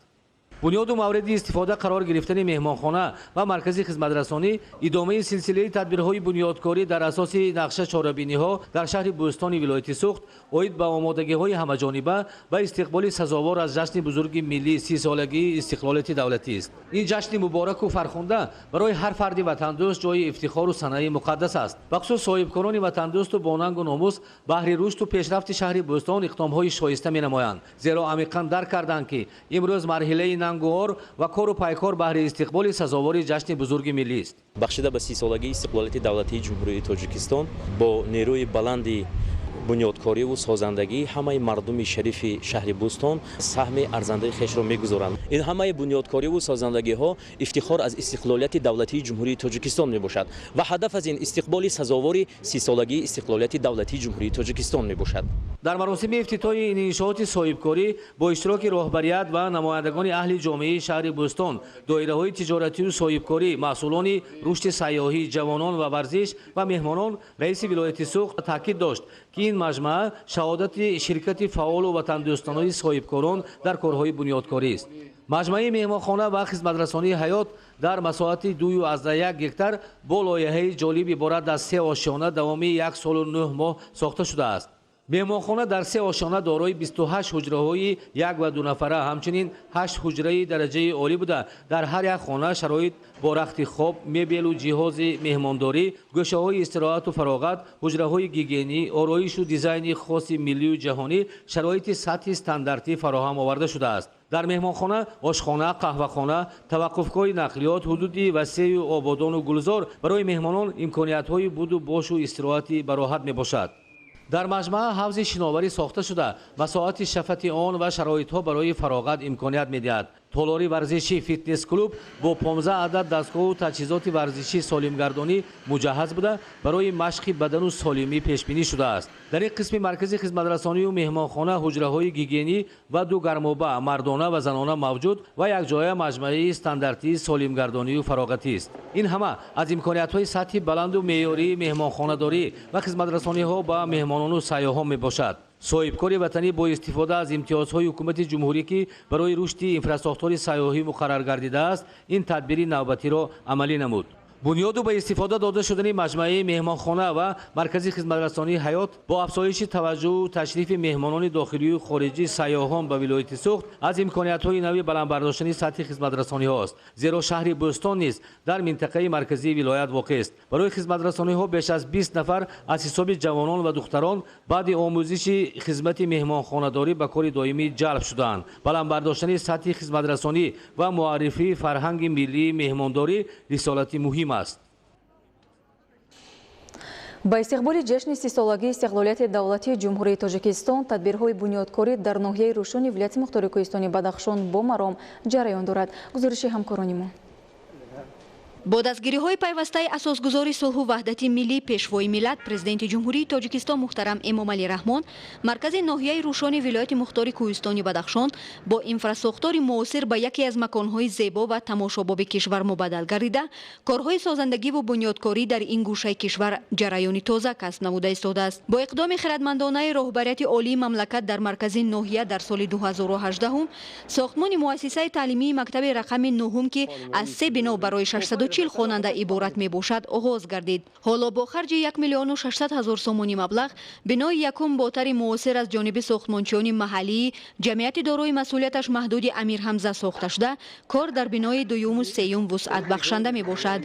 بنیاد و مورد استفاده قرار گرفتن مهمانخانه و مرکز خدمترسانی ادامه سلسله تدبیرهای بنیادکاری در اساس نقشه چاره‌بینی‌ها در شهر بوستان ولایت سوخت اید به آمادگی‌های همه‌جانبه و استقبال سزاوار از جشن بزرگ ملی 30 سالگی استقلالیت دولتی است. این جشن مبارک و فرخنده برای هر فرد وطندوست جای افتخار و صنایع مقدس است. بخصوص صاحبکاران وطندوست و باننگ و ناموس بهر رشد و پیشرفت شهر بوستان اقدام‌های شایسته می‌نمایند، زیرا عمیقاً درک کردند که امروز مرحله ننگوار و کار و پایکار بهر استقبال سزاوار جشن بزرگ ملی است. بخشیده به 30 سالگی استقلالیت دولتی جمهوری تاجیکستان با نیروی بلندی بنیادکاری و سازندگی همه مردم شریف شهر بوستان سهم ارزنده خیش را میگذارند. این همه بنیادکاری و سازندگی ها افتخار از استقلالیت دولتی جمهوری تاجیکستان میباشد و هدف از این استقبال سزاوار 30 سالگی استقلالیت دولتی جمهوری تاجیکستان میباشد. در مراسم افتتاح این انشاءات صاحبکاری با اشتراک راهبریت و نمایندگان اهل جامعه شهر بوستان، دایره‌های تجارتی و صاحبکاری، مسئولان رشد سیاحی، جوانان و ورزش و مهمانان، رئیس ولایت سوخت تاکید داشت که این مجمع شهادت شرکت فعال و وطندوستانه صاحبکاران در کارهای بنیادکاری است. مجمع مهمانخانه و خدمترسانی حیات در مساحت 2.1 هکتار با لایحه جالب عبارت از 3 آشیانه دوامی 1 سال و 9 ماه ساخته شده است. مهمانخانه در 3 آشیانه دارای 28 حجره‌های 1 و 2 نفره، همچنین 8 حجره درجه عالی بوده. در هر یک خانه شرایط با رخت خواب، مبل و جهاز مهمانداری، گوشه‌های استراحت و فراغت، حجره‌های گیگینی، آرایش و دیزاین خاص ملی و جهانی، شرایط سطح استانداردی فراهم آورده شده است. در مهمانخانه، آشخانه، قهوه‌خانه، توقفگاه نقلیات، حدودی وسیع و آبادان و گلزار برای مهمانان امکانیت‌های بود و باش و استراحتی به راحت میباشد. در مجمع حوض شناوری ساخته شده، مساحت شفت آن و شرایط‌ها برای فراغت امکانیت می‌دهد. толори варзиши фитнес клуб бо 15 адад дастгоҳу таҷҳизоти варзиши солимгардонӣ муҷаҳҳаз буда барои машқи бадану солимӣ пешбинӣ шудааст. дар ин қисми маркази хизматрасонию меҳмонхона ҳуҷраҳои гигиенӣ ва ду гармоба мардона ва занона мавҷуд ва якҷоя маҷмӯи стандартии солимгардонию фароғатист. ин ҳама аз имкониятҳои сатҳи баланду меъёрии меҳмонхонадорӣ ва хизматрасониҳо ба меҳмонону сайёҳон мебошад. соҳибкори ватанӣ бо истифода аз имтиёзҳои ҳукумати ҷумҳурӣ ки барои рушди инфраструктураи сайёҳӣ муқаррар гардидааст, ин тадбири навбатиро амалӣ намуд. бунёду ба истифода дода шудани маҷмӯи меҳмонхона ва маркази хизматрасонии ҳаёт бо афзоиши таваҷҷӯҳу ташрифи меҳмонони дохилию хориҷӣ сайёҳон ба вилояти суғд аз имкониятҳои нави баландбардоштани сатҳи хизматрасониҳост. зеро шаҳри бӯстон низ дар минтақаи марказии вилоят воқеъ аст. барои хизматрасониҳо беш аз 20 нафар аз ҳисоби ҷавонон ва духтарон баъди омӯзиши хизмати меҳмонхонадорӣ ба кори доимӣ ҷалб шуданд. баландбардоштани сатҳи хизматрасонӣ ва муаррифии фарҳанги миллии меҳмондорӣ рисолати муҳим است. با استقبال جشن 30 سالگی استقلالیت دولتی جمهوری تاجیکستان تدبیرهای بنیادکاری در ناحیه روشن ولایت مختار کوهستانی بدخشان با مرام جریان دارد. گزارش همکارانمان. با دستگیری‌های پیوسته اساسگذار صلح و وحدت ملی پیشوای ملت پرزیدنت جمهوری تاجیکستان محترم امامعلی رحمان مرکز ناحیه روشن ولایت مختار کوهستانی بدخشان با اینفراستراکتور معاصر به یکی از مکان‌های زیبا و تماشاباب کشور مبادل گردیده کارهای سازندگی و بنیادکاری در این گوشه کشور جریان تازه کسب نموده ایستاده است. با اقدام خردمندانه رهبریت عالی مملکت در مرکز ناحیه در سال 2018 ساختمان مؤسسه تعلیمی مکتب رقم 9 که از 3 بنا برای 640 خواننده عبارت می باشد آغاز گردید. حالا با خرج 1,600,000 سومانی مبلغ بنای یکم باتر معاصر از جانب ساختمانچیان محلی جمعیت دارای مسئولیتش محدود امیر حمزه ساخته شده کار در بنای دوم و سوم وسعت بخشنده می باشد.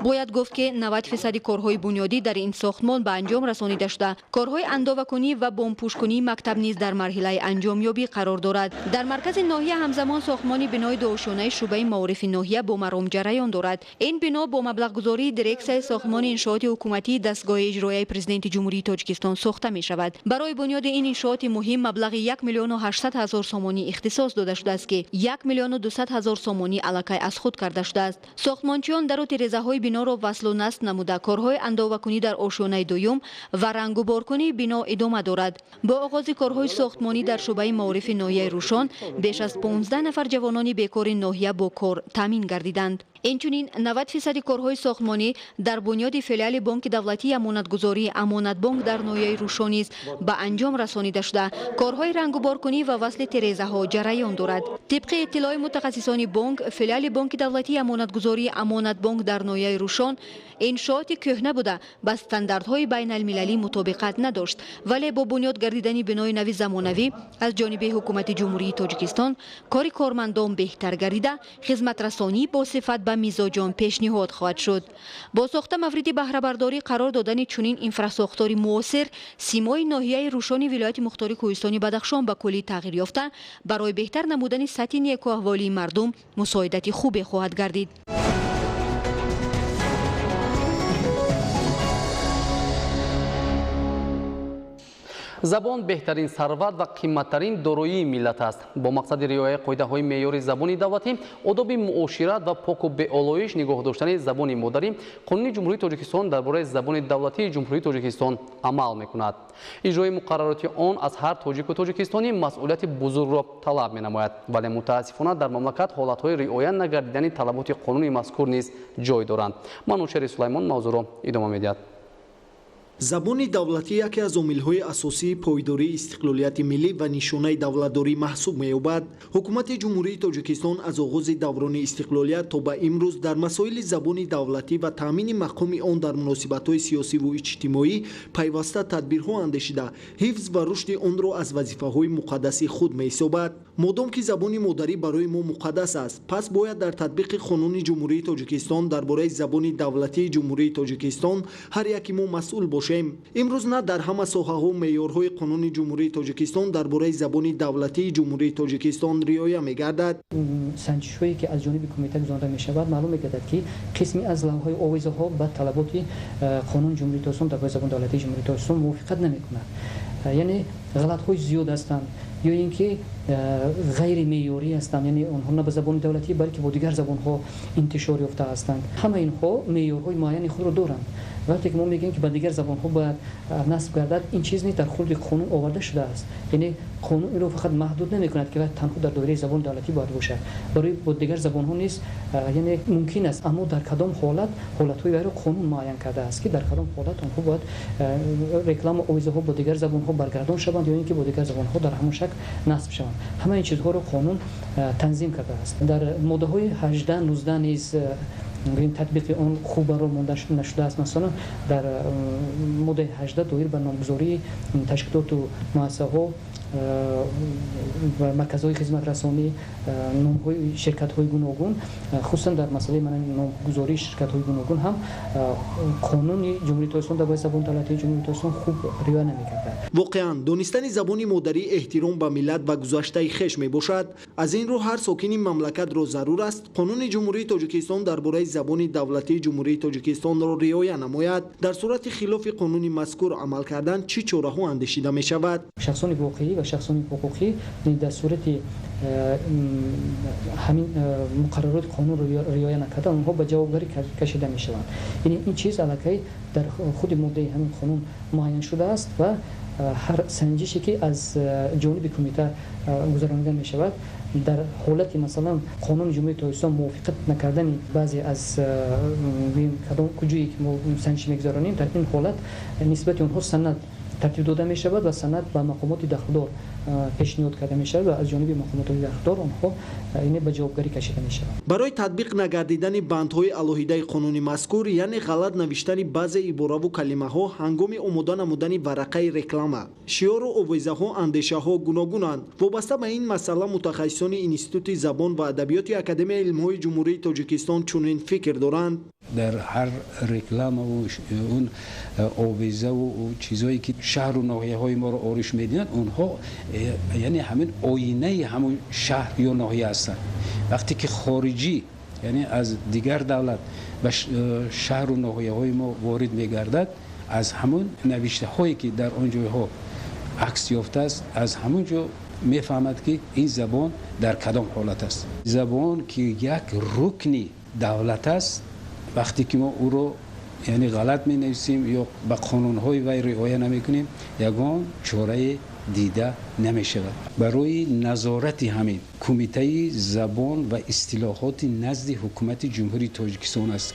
باید گفت که 90% کارهای بنیادی در این ساختمان به انجام رسانیده شده. کارهای انداوه‌کنی و بمب‌پوشکنی مکتب نیز در مرحله انجامیابی قرار دارد. در مرکز ناحیه همزمان ساختمان بنای دوآشانه شعبه معارف ناحیه با مرام جریان دارد. این بنا با مبلغ گذاری دیرکسیون ساختمان انشاءات حکومتی دستگاه اجرایی پرزیدنت جمهوری تاجیکستان ساخته می شود. برای بنیاد این انشاءات مهم مبلغ 1,800,000 سومانی اختصاص داده شده است که 1,200,000 سومانی علاقه از خود کرده شده است. ساختمانچیان در و تیره‌های های بنا را وصل و نصب نموده کارهای انداوه‌کنی در آشیانه دوم و رنگ و بارکنی بنا ادامه دارد. با آغاز کارهای ساختمانی در شعبه معارف ناحیه روشن بیش از 15 نفر جوانان بیکار ناحیه با کار تامین گردیدند. اینچنین 90% کارهای ساختمانی در بنیاد فیلیال بانک دولتی امانتگذاری امانت بانک در ناحیه روشن نیز به انجام رسانیده شده. کارهای رنگ و بارکنی و وصل تیره‌ها ها جریان دارد. طبق اطلاع متخصصان بانک فیلیال بانک دولتی امانتگذاری امانت بانک در ناحیه روشن انشاءات کهنه بوده با استانداردهای بین المللی مطابقت نداشت ولی با بنیاد گردیدن بنای نوی زمانوی از جانب حکومت جمهوری تاجیکستان کار کارمندان بهتر گردیده خدمت رسانی با صفت به میزاجان پیشنهاد خواهد شد. با ساخت مورد بهره برداری قرار دادن چنین اینفراستراکتور معاصر سیمای ناحیه روشن ولایت مختار کوهستانی بدخشان به کلی تغییر یافته برای بهتر نمودن سطح نیک و احوالی مردم مساعدت خوبی خواهد گردید. забон беҳтарин сарват ва қимматтарин дороии миллат аст. бо мақсади риояи қоидаҳои меъёри забони давлатӣ одоби муошират ва поку беолоиш нигоҳ доштани забони модарӣ қонуни ҷумҳурии тоҷикистон дар бораи забони давлатии ҷумҳурии тоҷикистон амал мекунад. иҷрои муқаррароти он аз ҳар тоҷику тоҷикистонӣ масъулияти бузургро талаб менамояд, вале мутаассифона дар мамлакат ҳолатҳои риоя нагардидани талаботи қонуни мазкур низ ҷой доранд. манушери сулаймон мавзӯъро идома медиҳад. забони давлатӣ яке аз омилҳои асосии пойдории истиқлолияти миллӣ ва нишонаи давлатдорӣ маҳсуб меёбад. ҳукумати ҷумҳурии тоҷикистон аз оғози даврони истиқлолият то ба имрӯз дар масоили забони давлатӣ ва таъмини мақоми он дар муносибатҳои сиёсиву иҷтимоӣ пайваста тадбирҳо андешида ҳифз ва рушди онро аз вазифаҳои муқаддаси худ меҳисобад. модом ки забони модарӣ барои мо муқаддас аст, пас бояд дар татбиқи қонуни ҷумҳурии тоҷикистон дар бораи забони давлатии ҷумҳурии тоҷикистон ҳар яки мо масъул бошем. имрӯз на дар ҳама соҳаҳо меъёрҳои қонуни ҷумҳурии тоҷикистон дар бораи забони давлатии ҷумҳурии тоҷикистон риоя мегардад. санҷишҳое ки аз ҷониби кумита гузаронида мешавад маълум мегардад ки қисми аз лавҳаи овизаҳо ба талаботи қонуни ҷумҳурии тоҷикистон дар бораи забони давлатии ҷумҳурии тоҷикистон мувофиқат намекунад. яъне ғалатҳои зиёд ҳастанд. یا اینکه غیر معیاری هستند، یعنی آنها نه به زبان دولتی بلکه با دیگر زبان‌ها انتشار یافته هستند. همه اینها معیارهای معین خود را دارند. وقتی که ما میگیم که به دیگر زبان‌ها باید نصب گردد، این چیز نیست، در خود قانون آورده شده است. یعنی قانون این رو فقط محدود نمی‌کند که تنها در دایره زبان دولتی باید باشد. برای با دیگر زبان‌ها نیست، یعنی ممکن است، اما در کدام حالت‌های برای قانون معین کرده است که در کدام حالت آنها باید رکلام آویزه‌ها با دیگر زبان‌ها برگردان شوند یا اینکه با دیگر زبان‌ها در همون شکل نصب شوند. همه این چیزها رو قانون تنظیم کرده است. در ماده‌های 18 19 نیز این تطبیق اون خوب رو مانده نشده است. مثلا در ماده 18 دایر به نامگذاری تشکیلات و مؤسسه‌ها و مرکزهای خدمت رسانی نام‌های شرکت‌های گوناگون، خصوصا در مسئله نامگذاری شرکت‌های گوناگون هم قانون جمهوری تاجیکستان در زبان دولتی جمهوری تاجیکستان خوب رعایت نمی‌کرده. واقعاً دانستن زبان مادری احترام به ملت و گذشته خویش میباشد. از این رو هر ساکن مملکت را ضرور است قانون جمهوری تاجیکستان درباره زبان دولتی جمهوری تاجیکستان را رعایت نماید. در صورت خلاف قانون مذکور عمل کردن چه چاره‌ها اندیشیده می‌شود؟ شخصان واقعی و شخصان حقوقی در صورت همین مقررات قانون رو رعایت نکردن اونها به جوابگری کشیده میشوند. یعنی این چیز علاقه در خود ماده همین قانون معین شده است و هر سنجشی که از جانب کمیته گذرانیده می شود در حالت مثلا قانون جمهوری تاجیکستان موافقت نکردن بعضی از کدام کجایی که ما سنجش میگذارانیم، در این حالت نسبت اونها سند ترتیب داده می شود و سند به مقامات دخلدار پیشنهاد کرده می شود و از جانب مقامات دخلدار آنها این به جوابگری کشیده می شود. برای تطبیق نگردیدن بندهای الهیده قانون مذکور، یعنی غلط نوشتن بعضی عباره و کلمه ها هنگام آماده نمودن ورقه رکلام، شعار و آویزه ها اندیشه ها گوناگونند. وابسته به این مسئله متخصصان انستیتوت زبان و ادبیات اکادمی علم های جمهوری تاجیکستان چنین فکر دارند. در هر رکلام و اون آویزه و چیزایی که شهر و ناحیه های ما رو آرایش میدن، اونها یعنی همین آینه همون شهر یا ناحیه هستند. وقتی که خارجی یعنی از دیگر دولت به شهر و ناحیه های ما وارد میگردد، از همون نوشته هایی که در آنجاها عکس یافته است، از همونجا میفهمد که این زبان در کدام حالت است. زبان که یک رکنی دولت است، وقتی که ما او رو یعنی غلط می نویسیم یا به قانون های وی رعایت نمی کنیم، یگان چاره دیده نمی شود. برای نظارت همین کمیته زبان و اصطلاحات نزد حکومت جمهوری تاجیکستان است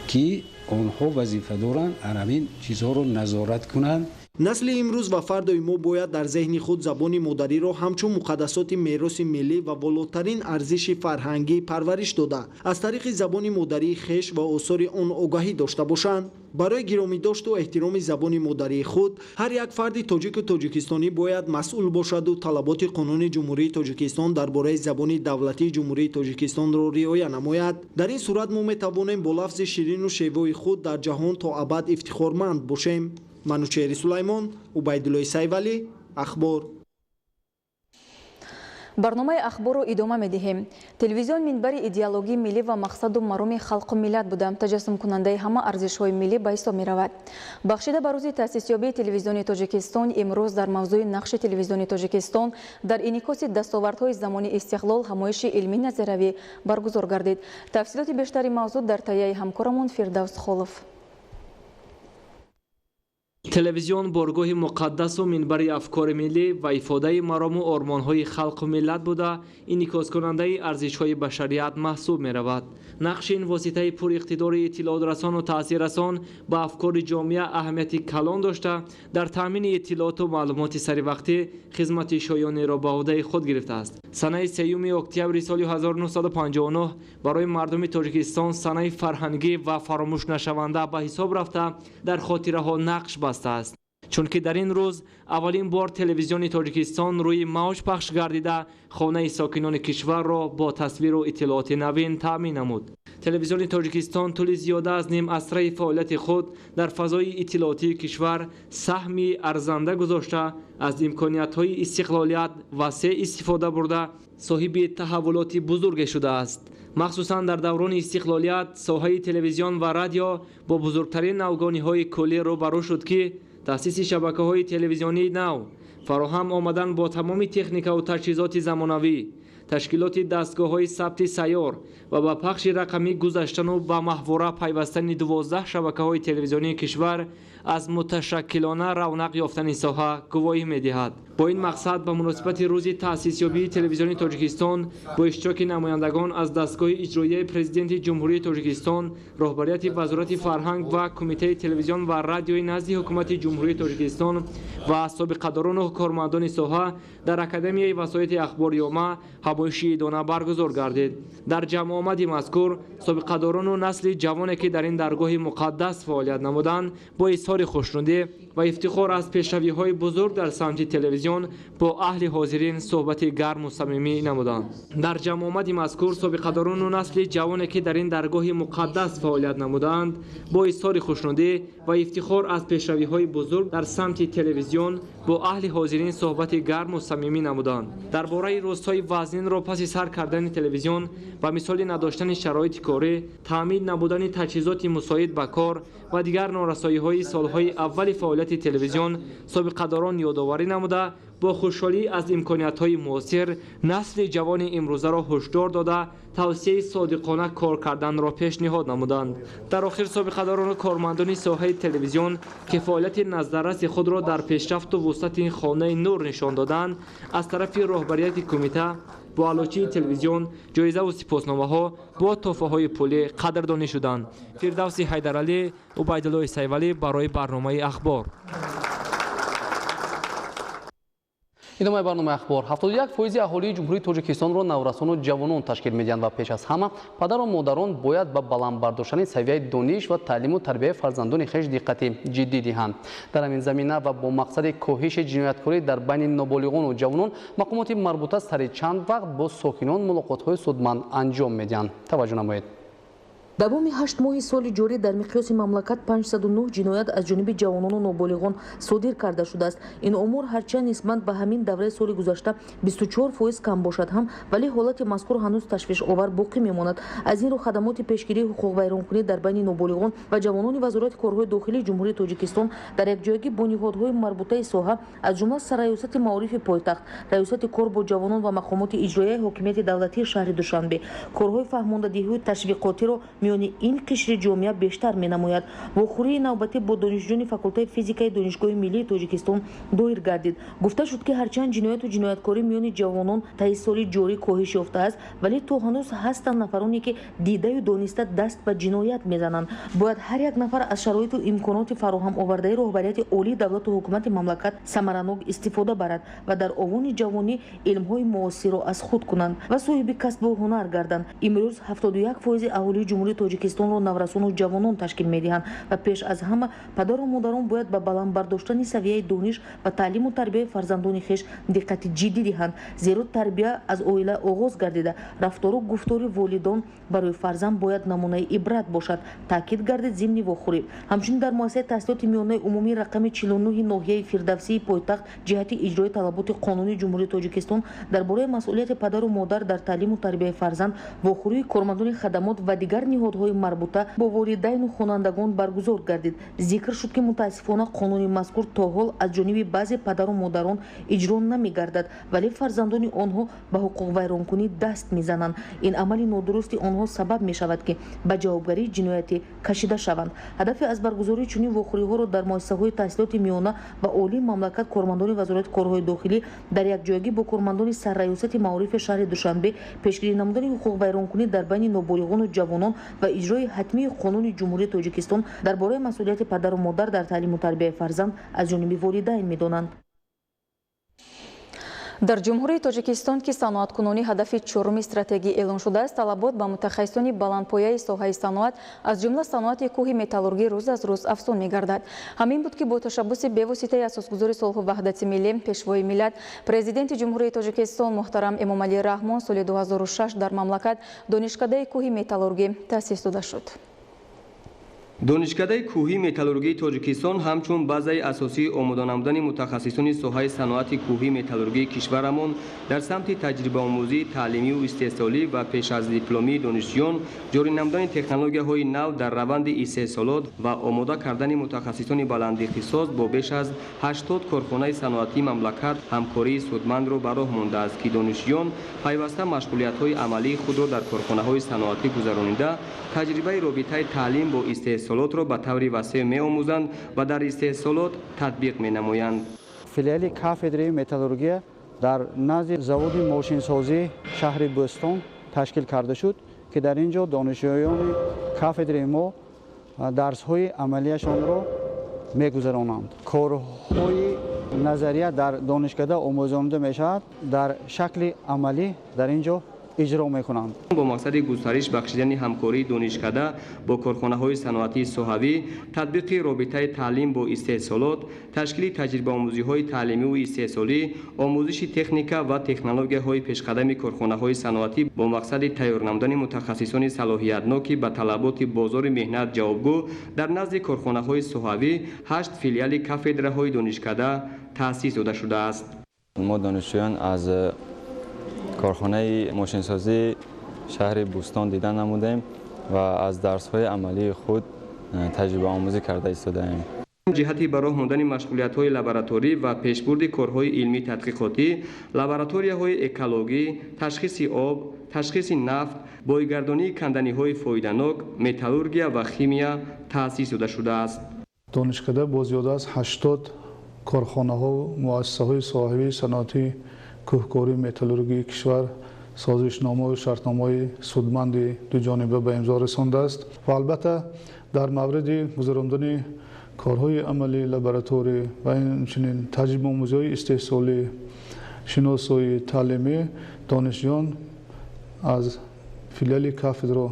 که آنها وظیفه دارند همین چیزها رو نظارت کنند. نسل امروز و فردای ما باید در ذهن خود زبان مادری را همچون مقدسات میراث ملی و بالاترین ارزش فرهنگی پرورش داده از طریق زبان مادری خویش و آثار آن آگاهی داشته باشند. برای گرامی داشت و احترام زبان مادری خود هر یک فرد تاجیک و تاجیکستانی باید مسئول باشد و طلبات قانون جمهوری تاجیکستان درباره زبان دولتی جمهوری تاجیکستان را رعایت نماید. در این صورت ما میتوانیم با لفظ شیرین و شیوای خود در جهان تا ابد افتخارمند باشیم. منوچهر سلیمان، عبیدالله سیولی، اخبار. برنامه اخبار رو ادامه میدهیم. تلویزیون منبر ایدئولوژی ملی و مقصد و مرام خلق و ملت بوده. تجسم کننده همه ارزش‌های ملی به حساب می‌رود. بخشیده بر روز تأسیسیابی تلویزیون تاجیکستان، امروز در موضوع نقش تلویزیون تاجیکستان در انعکاس دستاوردهای زمان استقلال همایش علمی نظروی برگزار گردید. تفصیلات بیشتری موضوع در تهیه همکارمون فردوس خلف. تلویزیون بارگاه مقدس و منبر افکار ملی و افاده مرام و آرمان‌های خلق و ملت بوده، انعکاس کننده ارزش‌های بشریت محسوب می‌رود. نقش این واسطه پر اقتدار اطلاعات رسان و تأثیر رسان با افکار جامعه اهمیت کلان داشته در تامین اطلاعات و معلومات سری وقتی خدمت شایانه را به عهده خود گرفته است. سنه 3 اکتبر سال 1959 برای مردم تاجیکستان سنه فرهنگی و فراموش نشونده به حساب رفته در خاطره ها نقش بسته است. چون که در این روز اولین بار تلویزیون تاجیکستان روی موج پخش گردیده خانه ساکنان کشور را با تصویر و اطلاعات نوین تامین نمود. تلویزیون تاجیکستان طول زیاده از نیم عصره فعالیت خود در فضای اطلاعاتی کشور سهمی ارزنده گذاشته، از امکانیت‌های استقلالیت وسیع استفاده برده صاحب تحولات بزرگ شده است. مخصوصا در دوران استقلالیت ساحه تلویزیون و رادیو با بزرگترین نوگانی‌های کلی روبرو شد که تأسیس شبکه‌های تلویزیونی نو، фароҳам омадан бо тамоми техникаву таҷҳизоти замонавӣ, ташкилоти дастгоҳҳои сабти сайёр ва ба пахши рақамӣ гузаштану ба маҳвора пайвастани 12 шабакаҳои телевизионии кишвар аз муташаккилона равнақ ёфтани соҳа гувоҳӣ медиҳад. Бо ин мақсад ба муносибати рӯзи таъсисёбии телевизиони Тоҷикистон бо иштироки намояндагон аз дастгоҳи иҷроияи президенти ҷумҳурии Тоҷикистон, роҳбарияти вазорати фарҳанг ва кумитаи телевизион ва радиои назди ҳукумати ҷумҳурии Тоҷикистон ва собиқадорону кормандони соҳа дар Академияи васоити ахбори омма ҳамоиши идона баргузор гардид. Дар ҷамъомади мазкур собиқадорону насли ҷавоне ки дар ин даргоҳи муқаддас фаъолият намуданд бо изҳори хушнудӣ ва ифтихор аз пешравиҳои бузург дар самти телевизион бо аҳли ҳозирин суҳбати гарму самимӣ намуданд. Дар ҷамъомади мазкур собиқадорону насли ҷавоне ки дар ин даргоҳи муқаддас фаъолият намуданд бо изҳори хушнудӣ ва ифтихор аз пешравиҳои бузург дар самти телевизион бо аҳли ҳозирин суҳбати гарму самимӣ намуданд. дар бораи рӯстҳои вазнинро паси сар кардани телевизион ба мисоли надоштани шароити корӣ, таъмин набудани таҷҳизоти мусоид ба кор ва дигар норасоиҳои солҳои аввали фаъолияти телевизион собиқадорон ёдоварӣ намуда, бо хушҳолӣ аз имкониятҳои муосир насли ҷавони имрӯзаро ҳушдор дода тавсияи содиқона кор карданро пешниҳод намуданд. Дар охир собиқадорону кормандони соҳаи телевизион ки фаъолияти наздраси худро дар пешрафту вусъати хонаи нур нишон доданд, аз тарафи роҳбарияти кумита бо алочии телевизион ҷоизаву сипосномаҳо бо тӯҳфаҳои пулӣ қадрдонӣ шуданд. Фирдавси Ҳайдаралӣ, Убайдуллои Сайвалӣ барои барномаи ахбор. идомаи барномаи ахбор. 71% аҳолии ҷумҳурии Тоҷикистонро наврасону ҷавонон ташкил медиҳанд ва пеш аз ҳама падару модарон бояд ба баландбардоштани савияи дониш ва таълиму тарбияи фарзандони хеш диққати ҷиддӣ диҳанд. Дар ҳамин замина ва бо мақсади коҳиши ҷинояткорӣ дар байни ноболиғону ҷавонон мақомоти марбута сари чанд вақт бо сокинон мулоқотҳои судманд анҷом медиҳанд. таваҷҷӯҳ намоед. давоми 8 моҳи соли ҷорӣ дар миқёси мамлакат 509 ҷиноят аз ҷониби ҷавонону ноболиғон содир карда шудааст. ин омор ҳарчанд нисбат ба ҳамин давраи соли гузашта 24% кам бошад ҳам, вале ҳолати мазкур ҳанӯз ташвишовар боқӣ мемонад. аз ин рӯ хадамоти пешгирии ҳуқуқвайронкунӣ дар байни ноболиғон ва ҷавонони вазорати корҳои дохилии ҷумҳурии Тоҷикистон дар якҷоягӣ бо ниҳодҳои марбутаи соҳа аз ҷумла сарраёсати маорифи пойтахт, раёсати кор бо ҷавонон ва мақомоти иҷроияи ҳокимияти давлатии шаҳри Душанбе, корҳои фаҳмондадиҳии ташвиқотиро миёни ин қишри ҷомеа бештар менамояд. вохӯрии навбатӣ бо донишҷӯёни факултаи физикаи донишгоҳи миллии Тоҷикистон доир гардид. гуфта шуд ки ҳарчанд ҷинояту ҷинояткорӣ миёни ҷавонон таи соли ҷорӣ коҳиш ёфтааст, вале то ҳанӯз ҳастанд нафароне ки дидаю дониста даст ба ҷиноят мезананд. бояд ҳар як нафар аз шароиту имконоти фароҳамовардаи роҳбарияти олии давлату ҳукумати мамлакат самаранок истифода барад ва дар овони ҷавонӣ илмҳои муосирро аз худ кунанд ва соҳиби касбу ҳунар гарданд. имрӯз 71% аҳолии ҷумҳурии Тоҷикистонро наврасону ҷавонон ташкил медиҳанд ва пеш аз ҳама падару модарон бояд ба баландбардоштани савияи дониш ва таълиму тарбияи фарзандони хеш диққати ҷиддӣ диҳанд, зеро тарбия аз оила оғоз гардида рафтору гуфтори волидон барои фарзанд бояд намунаи ибрат бошад, таъкид гардид зимни вохӯрӣ. ҳамчунин дар муассисаи таҳсилоти миёнаи умумии рақами 49 ноҳияи Фирдавсии пойтахт ҷиҳати иҷрои талаботи қонунии ҷумҳурии Тоҷикистон дар бораи масъулияти падару модар дар таълиму тарбияи фарзанд, вохӯрии кормандони хадамот ва дигар ниҳодҳои марбута бо волидайну хонандагон баргузор гардид. зикр шуд ки мутаассифона қонуни мазкур то ҳол аз ҷониби баъзе падару модарон иҷро намегардад, вале фарзандони онҳо ба ҳуқуқвайронкунӣ даст мезананд. ин амали нодурусти онҳо сабаб мешавад ки ба ҷавобгарии ҷиноятӣ кашида шаванд. ҳадафи аз баргузории чунин вохӯриҳоро дар муассисаҳои таҳсилоти миёна ва олии мамлакат кормандони вазорати корҳои дохилӣ дар якҷоягӣ бо кормандони сарраёсати маорифи шаҳри Душанбе пешгирӣ намудани ҳуқуқвайронкунӣ дар байни ноболиғону ҷавонон ва иҷрои ҳатмии қонуни ҷумҳурии Тоҷикистон дар бораи масъулияти падару модар дар таълиму тарбияи фарзанд аз ҷониби волидайн медонанд. дар ҷумҳурии Тоҷикистон ки саноаткунонӣ ҳадафи чоруми стратегӣ эълон шудааст, талабот ба мутахассисони баландпояи соҳаи саноат аз ҷумла саноати кӯҳи металлургӣ рӯз аз рӯз афзун мегардад. ҳамин буд ки бо ташаббуси бевоситаи асосгузори Сулҳу ваҳдати миллӣ, пешвои миллат, президенти ҷумҳурии Тоҷикистон муҳтарам Эмомалӣ Раҳмон соли 2006 дар мамлакат донишкадаи кӯҳи металлургӣ таъсис дода шуд. донишкадаи кӯҳии металлургии тоҷикистон ҳамчун базаи асосии омода намудани мутахассисони соҳаи саноати кӯҳии металлургии кишварамон дар самти таҷрибаомӯзии таълимию истеҳсолӣ ва пеш аз дипломии донишҷӯён ҷорӣ намудани технологияҳои нав дар раванди истеҳсолот ва омода кардани мутахассисони баландихтисос бо беш аз 80 корхонаи саноатии мамлакат ҳамкории судмандро ба роҳ мондааст ки донишҷӯён пайваста машғулиятҳои амалии худро дар корхонаҳои саноатӣ гузаронида таҷрибаи робитаи таълим бо истеҳсолотро ба таври васеъ меомӯзанд ва дар истеҳсолот татбиқ менамоянд. филиали кафедраи металлургия дар назди заводи мошинсозии шаҳри Бӯстон ташкил карда шуд ки дар ин ҷо донишҷӯёни кафедраи мо дарсҳои амалияшонро мегузаронанд. корҳои назария дар донишкада омӯзонида мешавад, дар шакли амалӣ дар ин ҷо иҷро мекунанд. бо мақсади густариш бахшидани ҳамкории донишкада бо корхонаҳои саноатии соҳавӣ, татбиқи робитаи таълим бо истеҳсолот, ташкили таҷрибаомӯзиҳои таълимиву истеҳсолӣ, омӯзиши техника ва технологияҳои пешқадами корхонаҳои саноатӣ бо мақсади тайёр намудани мутахассисони салоҳиятноки ба талаботи бозори меҳнат ҷавобгӯ дар назди корхонаҳои соҳавӣ 8 филиали кафедраҳои донишкада таъсис дода шудааст. мо донишҷӯён аз корхонаи мошинсозии шаҳри Бӯстон дидан намудем ва аз дарсҳои амалии худ таҷрибаомӯзӣ карда истодаем. ҷиҳати ба роҳ мондани машғулиятҳои лабораторӣ ва пешбурди корҳои илмии тадқиқотӣ, лабораторияҳои экологӣ, ташхиси об, ташхиси нафт, бойгардонии канданиҳои фоиданок, металлургия ва химия таъсис дода шудааст. донишкада бо зиёда аз 80 корхонаҳо муассисаҳои соҳавии саноати кӯҳкории металлургии кишвар созишномаҳои шартномаҳои судманди дуҷониба ба имзо расондааст ва албатта дар мавриди гузарондани корҳои амалии лабораторӣ ва инчунин таҷрибаомӯзиҳои истеҳсолӣ, шиносои таълимӣ донишҷӯён аз филиали кафедра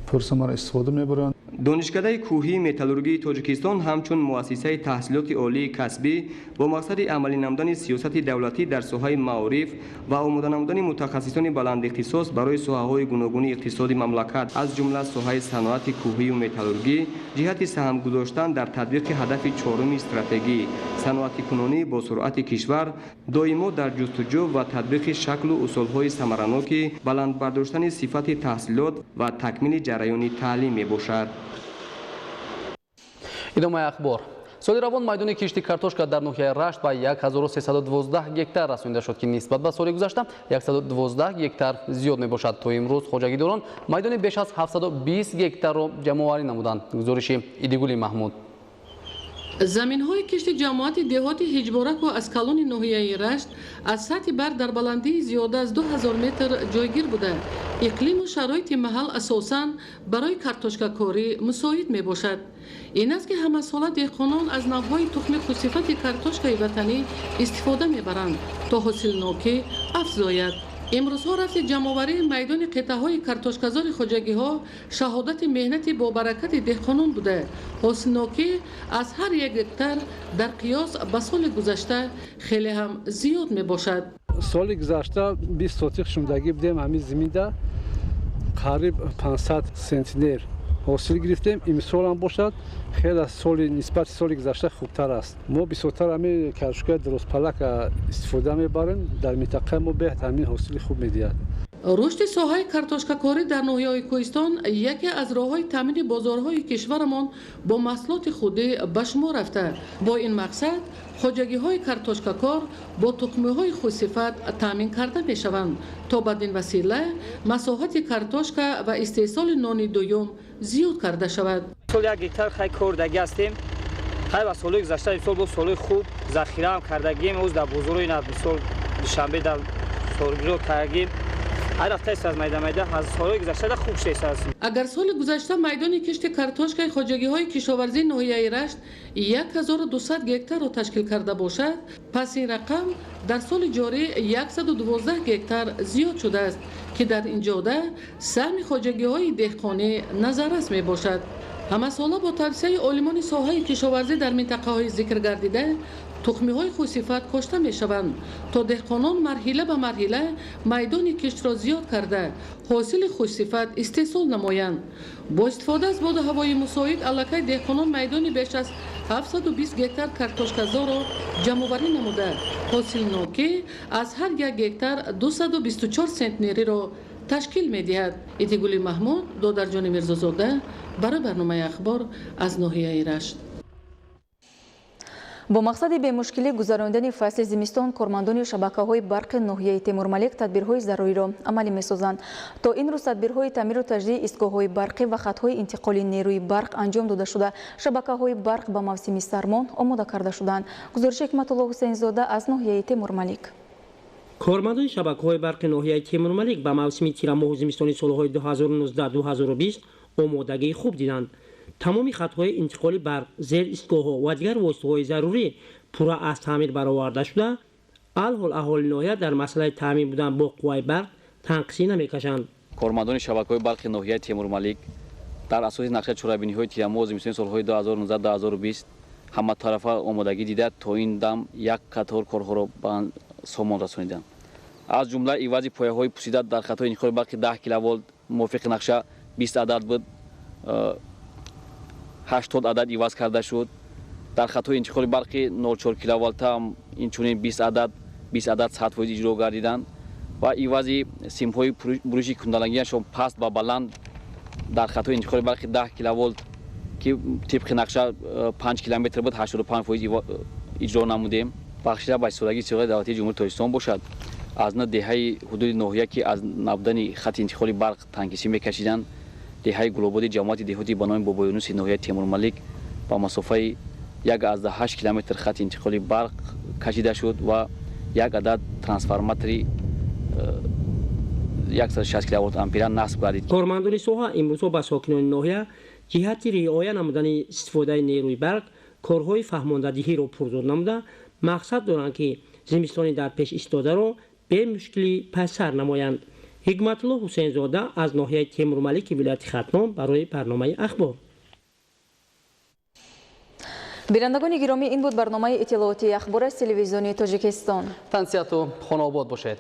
пурсамар истифода мебаранд. донишкадаи кӯҳии металлургии тоҷикистон ҳамчун муассисаи таҳсилоти олии касбӣ бо мақсади амалӣ намудани сиёсати давлатӣ дар соҳаи маориф ва омода намудани мутахассисони баландихтисос барои соҳаҳои гуногуни иқтисоди мамлакат аз ҷумла соҳаи саноати кӯҳию металлургӣ ҷиҳати саҳм гузоштан дар татбиқи ҳадафи чоруми стратегӣ саноатикунонӣ бо суръати кишвар доимо дар ҷустуҷӯ ва татбиқи шаклу усулҳои самараноки баландбардоштани сифати таҳсилот ва такмили ҷараёни таълим мебошад. идомаи ахбор. соли равон майдони кишти картошка дар ноҳияи Рашт ба 1312 гектар расонида шуд ки нисбат ба соли гузашта 112 гектар зиёд мебошад. то имрӯз хоҷагидорон майдони беш аз 720 гектарро ҷамъоварӣ намуданд. гузориши Идигули Маҳмуд. заминҳои кишти ҷамоати деҳоти ҳиҷбораку аз калони ноҳияи Рашт аз сатҳи бар дар баландии зиёда аз 2000 метр ҷойгир буда иқлиму шароити маҳал асосан барои картошкакорӣ мусоид мебошад. ин аст ки ҳамасола деҳқонон аз навъҳои тухми хусифати картошкаи ватанӣ истифода мебаранд то ҳосилнокӣ афзояд. имрӯзҳо рафти ҷамъоварии майдони қитъаҳои картошказори хоҷагиҳо шаҳодати меҳнати бобаракати деҳқонон буда ҳосилнокӣ аз ҳар як гектар дар қиёс ба соли гузашта хеле ҳам зиёд мебошад. соли гузашта 20 сотиқ шумдагӣ будем ҳамин зиминда қариб 500 сентнер ҳосил гирифтем. имсолам бошад хеле аз соли нисбати соли гузашта хубтар аст. мо бисёртар ҳамин картошкаи дурустпалака истифода мебарем. дар минтақаи мо беҳад ҳамин ҳосили хуб медиҳад. рушди соҳаи картошкакорӣ дар ноҳияҳои Кӯҳистон яке аз роҳҳои таъмини бозорҳои кишварамон бо маҳсулоти худӣ ба шумор рафта. бо ин мақсад хоҷагиҳои картошкакор бо тухмиҳои хусифат таъмин карда мешаванд то бадин васила масоҳати картошка ва истеҳсоли нони дуюм зиёд карда шавад. сол як гектар хай кордагӣ ҳастем. хай ба солҳои гузашта имсол бо солҳои хуб захираам кардагим. ӯз дар бозорҳои нав мисол душанбе дар солгиро кардагим. ҳар рафта аз майда аз солҳои гузашта хуб шеста ҳастем. агар соли гузашта майдони кишти картошкаи хоҷагиҳои кишоварзии ноҳияи Рашт 1200 гектарро ташкил карда бошад, пас ин рақам дар соли ҷорӣ 112 гектар зиёд шудааст ки дар ин ҷода саҳми хоҷагиҳои деҳқонӣ назаррас мебошад. ҳамасола бо тавсияи олимони соҳаи кишоварзӣ дар минтақаҳои зикр гардида тухмиҳои хусифат кошта мешаванд то деҳқонон марҳила ба марҳила майдони киштро зиёд карда ҳосили хусифат истеҳсол намоянд. бо истифода аз боду ҳавои мусоид аллакай деҳқонон майдони беш аз 720 гектар картошказорро ҷамъоварӣ намуда ҳосилнокӣ аз ҳар як гектар 224 центнериро ташкил медиҳад. Идигули Маҳмуд, Додарҷони Мирзозода, барои барномаи ахбор аз ноҳияи Рашт. бо мақсади бемушкилӣ гузарондани фасли зимистон кормандони шабакаҳои барқи ноҳияи Темурмалик тадбирҳои заруриро амалӣ месозанд. То ин рӯз тадбирҳои таъмиру таҷдиди истгоҳҳои барқӣ ва хатҳои интиқоли нерӯи барқ анҷом дода шуда шабакаҳои барқ ба мавсими сармон омода карда шуданд. Гузориши Ҳикматулло Ҳусейнзода аз ноҳияи Темурмалик. кормандони шабакаҳои барқи ноҳияи Темурмалик ба мавсими тирамоҳу зимистони солҳои 2019-2020 омодагии хуб диданд. тамоми хатҳои интиқоли барқ, зер истгоҳҳо ва дигар воситаҳои зарурӣ пурра аз таъмир бароварда шуда, алҳол аҳолии ноҳия дар масъалаи таъмин будан бо қувваи барқ танқисӣ намекашанд. кормандони шабакаҳои барқи ноҳияи Темурмалик дар асоси нақша чорабиниҳои тирамоҳу зимистони солҳои 2019-2020 ҳаматарафа омодагӣ дида то ин дам як қатор корҳоро ба сомон расониданд. аз ҷумла ивази пояҳои пусида дар хатҳои интиқоли барқи 10 киловолт мувофиқи нақша 20 адад буд, 80 адад иваз карда шуд. дар хатҳои интиқоли барқи 0.4 киловолта инчунин 20 адад 100% иҷро гардиданд ва ивази симҳои буруши кунданагиашон паст ва баланд дар хатҳои интиқоли барқи 10 киловолт ки тибқи нақша 5 километр буд 85% иҷро намудем. бахшида ба истифодаги сиёсати давлатии ҷумҳурии Тоҷикистон бошад. аз на деҳаи ҳудуди ноҳия ки аз набудани хати интиқоли барқ тангкисӣ мекашиданд, деҳаи гулободи ҷамоати деҳотӣ ба номи Бобоюнуси ноҳияи Темурмалик ба масофаи 1.8 километр хати интиқоли барқ кашида шуд ва як адад трансформатори 160 киловолт ампера насб гардид. кормандони соҳа имрӯзҳо ба сокинони ноҳия ҷиҳати риоя намудани истифодаи нерӯи барқ корҳои фаҳмондадиҳиро пурзод намуда мақсад доранд ки зимистони дар пеш истодаро бемушкилӣ пайсар намоянд. Ҳикматулло Ҳусейнзода аз ноҳияи Темурмалики вилояти Хатном барои барномаи ахбор. бинандагони гиромӣ, ин буд барномаи иттилооти ахбор аз телевизиони Тоҷикистон. Тансияту хонобод бошед.